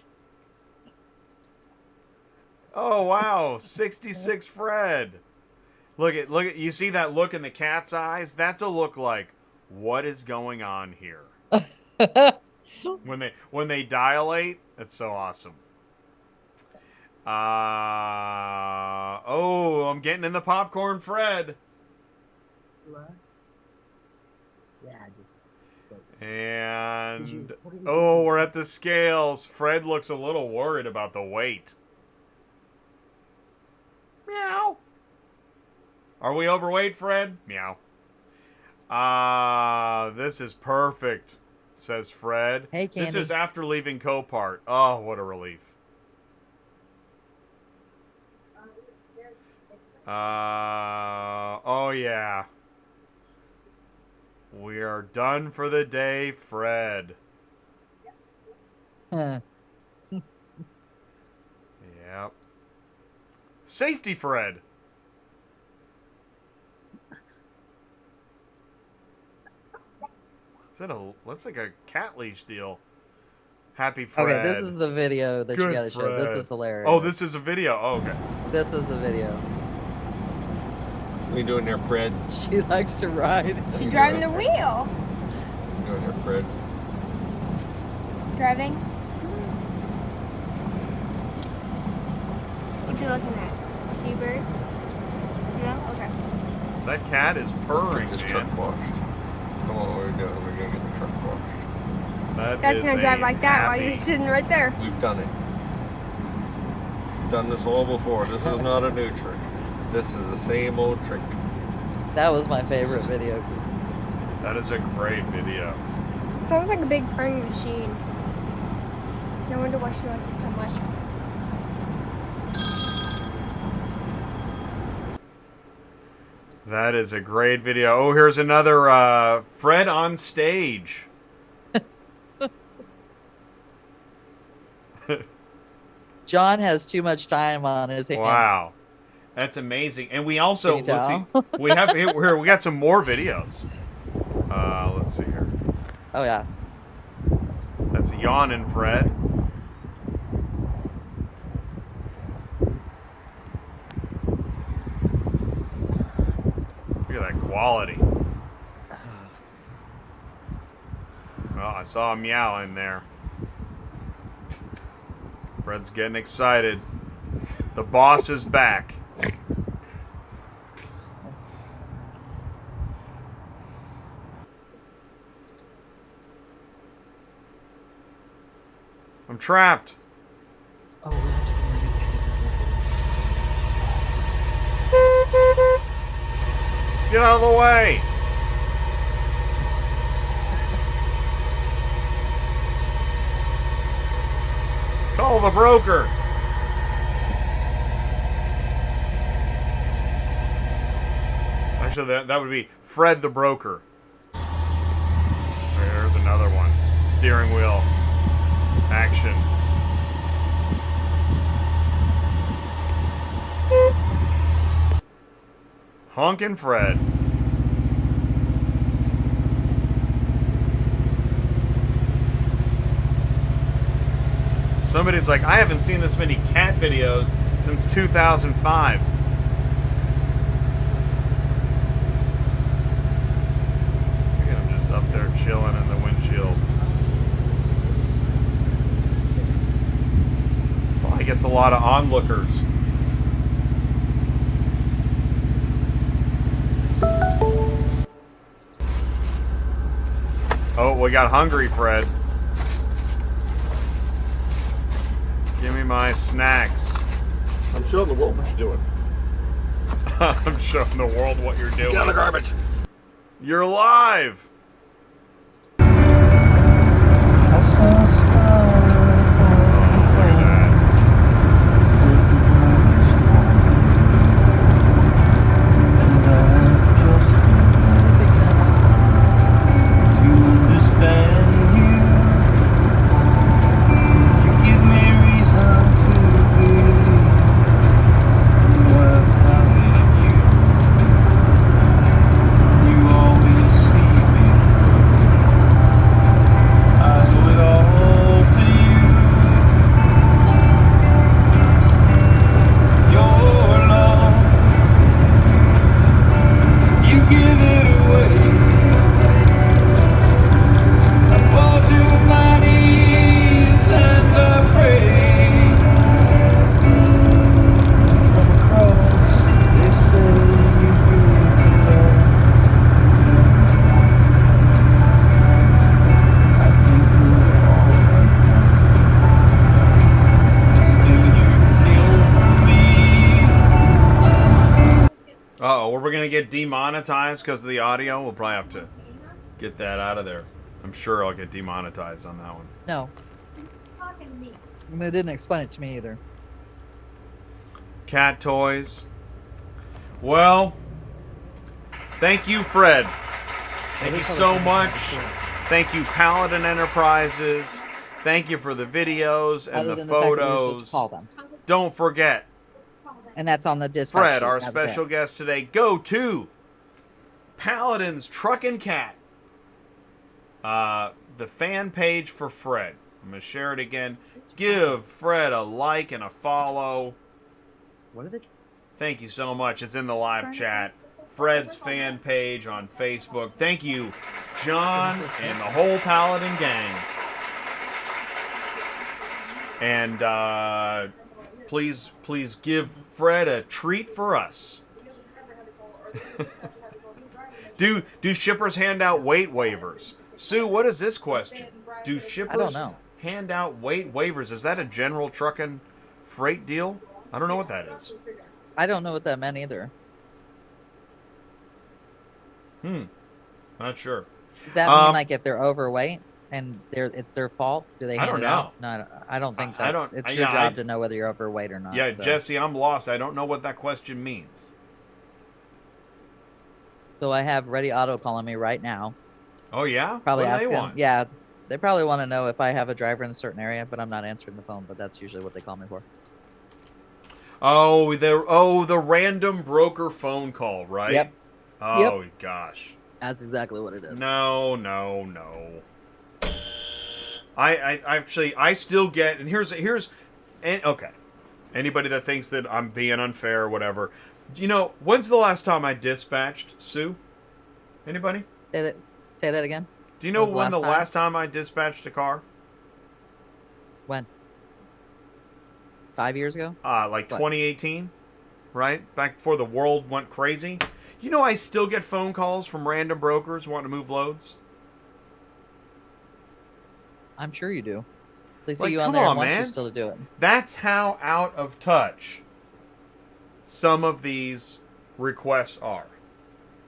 Oh, wow. 66 Fred. Look at, you see that look in the cat's eyes? That's a look like, what is going on here? When they dilate, it's so awesome. Oh, I'm getting in the popcorn, Fred. And oh, we're at the scales. Fred looks a little worried about the weight. Meow. Are we overweight, Fred? Meow. This is perfect, says Fred. Hey, Candy. This is after leaving Copart. Oh, what a relief. Oh yeah. We are done for the day, Fred. Huh. Yep. Safety Fred. That's like a cat leash deal. Happy Fred. Okay, this is the video that you Good gotta show. Fred. This is hilarious. Oh, this is a video. Oh, okay. This is the video. What are you doing there, Fred? She likes to ride. She's driving the wheel. What are you doing there, Fred? Driving. What you looking at? Seabird? No? Okay. That cat is Let's purring, get this man. truck washed. Come on, what are we doing? We're gonna get the truck washed. That's is gonna drive a like that while happy- you're sitting right there. We've done it. We've done this all before. This is not a new trick. This is the same old trick. That was my favorite video. 'Cause That is a great video. Sounds like a big purring machine. No wonder why she likes it so much. That is a great video. Oh, here's another Fred on stage. John has too much time on his hands. Wow. That's amazing. And we also, Can you let's see, tell? we have here, we got some more videos. Let's see here. Oh yeah. That's Yawnin' Fred. Look at that quality. Well, I saw a meow in there. Fred's getting excited. The boss is back. I'm trapped. Oh, we have to Get out of the way. Call the broker. Actually, that would be Fred the broker. There's another one. Steering wheel. Action. Honkin' Fred. Somebody's like, I haven't seen this many cat videos since 2005. Look at him just up there chilling in the windshield. Probably gets a lot of onlookers. Oh, we got hungry, Fred. Give me my snacks. I'm showing the world what you're doing. I'm showing the world what you're doing. Get out of the garbage. You're live. Uh-oh, we're going to get demonetized because of the audio? We'll probably have to get that out of there. I'm sure I'll get demonetized on that one. No. And they didn't explain it to me either. Cat toys. Well, thank you, Fred. Thank you so much. Thank you, Palidin Enterprises. Thank you for the videos and Other the than fact that we were supposed photos. to call them. Don't forget, And that's on the dispatch Fred, sheet. our That was special it. guest today. Go to Palidin's Truckin' Cat. The fan page for Fred. I'm going to share it again. Give Fred a like and a follow. What are they? Thank you so much. It's in the live chat. Fred's fan page on Facebook. Thank you, John and the whole Palidin gang. And please give Fred a treat for us. Do shippers hand out weight waivers? Sue, what is this question? Do shippers know. hand out weight waivers? Is that a general trucking freight deal? I don't know what that is. I don't know what that meant either. Not sure. Does that mean like if they're overweight and it's their fault? Do they I hand don't it know. out? No, I don't think I that's don't- it's yeah, your job to know whether you're overweight or not. Yeah, so. Jesse, I'm lost. I don't know what that question means. So I have Ready Auto calling me right now. Oh, yeah? Probably what do asking. they want? Yeah, they probably want to know if I have a driver in a certain area, but I'm not answering the phone. But that's usually what they call me for. Oh, the random broker phone call, right? Yep. Oh, gosh. That's exactly what it is. No. I still get, and okay. Anybody that thinks that I'm being unfair or whatever, when's the last time I dispatched, Sue? Anybody? Say that again. Do you know When was when the the last last time I dispatched a car? When? 5 years ago? Like What? 2018, right? Back before the world went crazy. I still get phone calls from random brokers wanting to move loads. I'm sure you do. They see Like, you on come there on, and want you man. still to do it. That's how out of touch some of these requests are.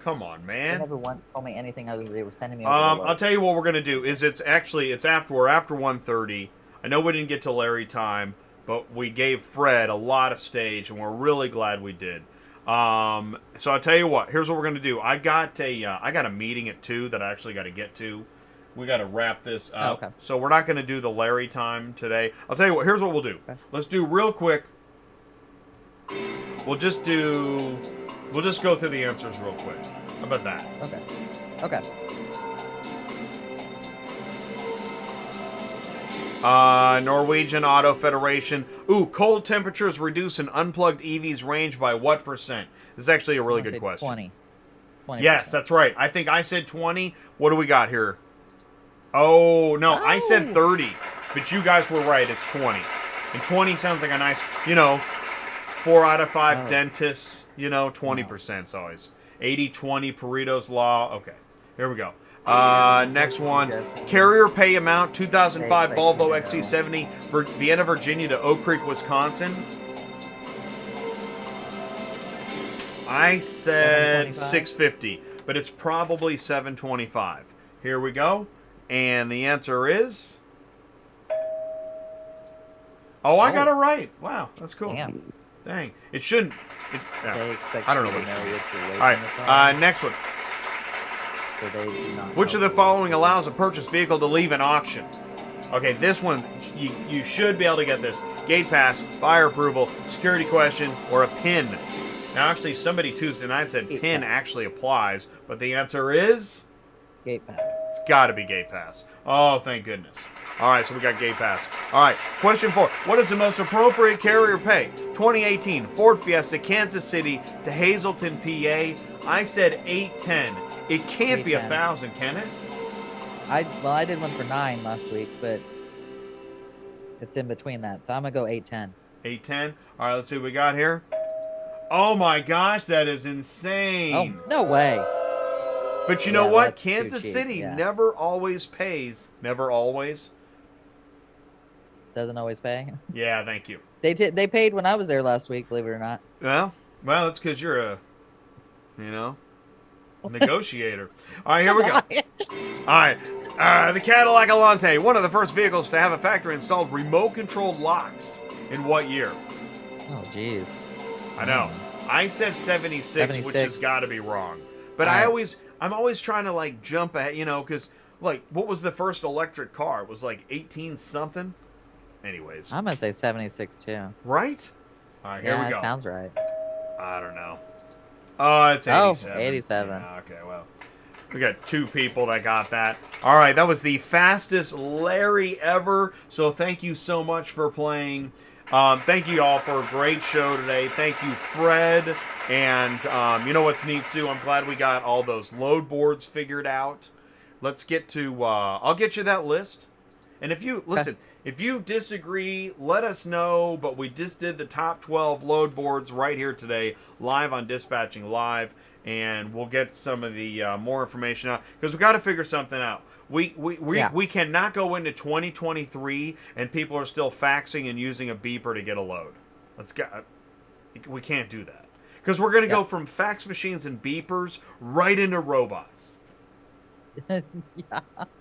Come on, They man. never once told me anything other than they were sending me over the I'll load. tell you what we're gonna do. We're after 1:30. I know we didn't get to Larry time, but we gave Fred a lot of stage, and we're really glad we did. So I'll tell you what. Here's what we're gonna do. I got a meeting at 2 that I actually got to get to. We got to wrap this up. Okay. So we're not gonna do the Larry time today. I'll tell you what. Here's what we'll do. Okay. Let's do real quick. We'll just go through the answers real quick. How about that? Okay. Norwegian Auto Federation. Ooh, cold temperatures reduce an unplugged EV's range by what percent? This is actually a really good question. 20. 20%. Yes, that's right. I think I said 20. What do we got here? Oh, no, I said 30. But you guys were right. It's 20. And 20 sounds like a nice, 4 out of 5 dentists, 20% is always. 80-20 Pareto's Law. Okay, here we go. Next one. Carrier pay amount, 2005 Volvo XC70, Vienna, Virginia to Oak Creek, Wisconsin. I said 650, but it's probably 725. Here we go. And the answer is... Oh, I got it right. Wow, that's cool. Damn. Dang. It shouldn't... I don't know what it should be. All Alright, right, next one. So they do not Which of the know. following allows a purchased vehicle to leave an auction? Okay, this one, you should be able to get this. Gate pass, buyer approval, security question, or a PIN. Now, actually, somebody Tuesday night said Gate PIN pass. actually applies, but the answer is... Gate pass. It's got to be gate pass. Oh, thank goodness. All right, so we got gate pass. All right, question 4. What is the most appropriate carrier pay? 2018 Ford Fiesta, Kansas City to Hazleton, PA. I said 810. It can't be 810. 1,000, can it? I did one for 9 last week, but it's in between that, so I'm gonna go 810. 810. All right, let's see what we got here. Oh my gosh, that is Oh, insane. no way. But you know Yeah, what? that's too Kansas cheap, City yeah. never always pays. Never always. Doesn't always pay. Yeah, thank you. They paid when I was there last week, believe it or not. Well, that's because you're a, negotiator. All right, here we go. All right, the Cadillac Alante, one of the first vehicles to have a factory-installed remote-controlled locks. In what year? Oh, jeez. I know. I said 76, which has 76. got to be wrong. But Alright. I'm always trying to like jump ahead, because like what was the first electric car? It was like 18 something. Anyways, I'm gonna say 76 too. right? All right, here Yeah, we go. that sounds right. I don't know. Oh, it's 87. 87. Yeah, okay, well. We got 2 people that got that. All right, that was the fastest Larry ever. So thank you so much for playing. Thank you all for a great show today. Thank you, Fred. And you know what's neat, Sue? I'm glad we got all those load boards figured out. Let's get to... I'll get you that list. And if you... Listen, if you disagree, let us know. But we just did the top 12 load boards right here today, live on Dispatching Live. And we'll get some of the more information out. Because we got to figure something out. We cannot go into 2023 and people are still faxing and using a beeper to get a load. We can't do that. Because we're going to go from fax machines and beepers right into robots. Yeah.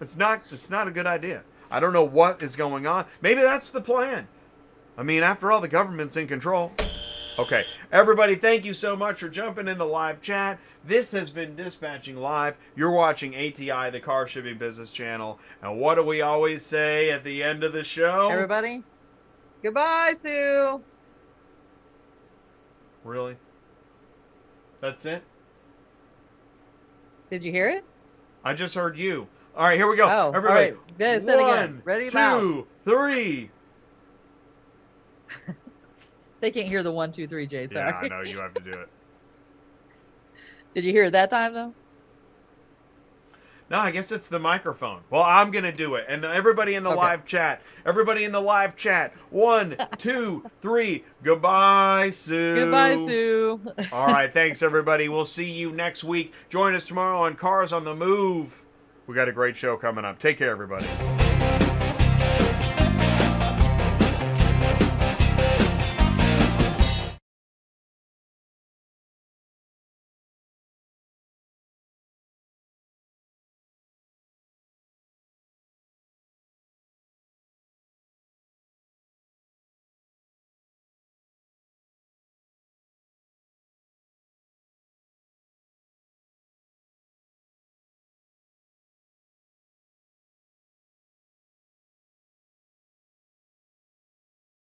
It's not a good idea. I don't know what is going on. Maybe that's the plan. I mean, after all, the government's in control. Okay, everybody, thank you so much for jumping in the live chat. This has been Dispatching Live. You're watching ATI, the Car Shipping Business Channel. And what do we always say at the end of the show? Everybody, goodbye, Sue. Really? That's it? Did you hear it? I just heard you. All right, here we go. Oh, everybody. all right. Good, say it again. 1, Ready, 2, loud. 3. They can't hear the 1, 2, 3, Jay. Sorry. Yeah, I know you have to do it. Did you hear it that time though? No, I guess it's the microphone. Well, I'm going to do it. And everybody in the live chat. Everybody in the live chat. 1, 2, 3. Goodbye, Sue. Goodbye, Sue. All right. Thanks, everybody. We'll see you next week. Join us tomorrow on Cars on the Move. We got a great show coming up. Take care, everybody.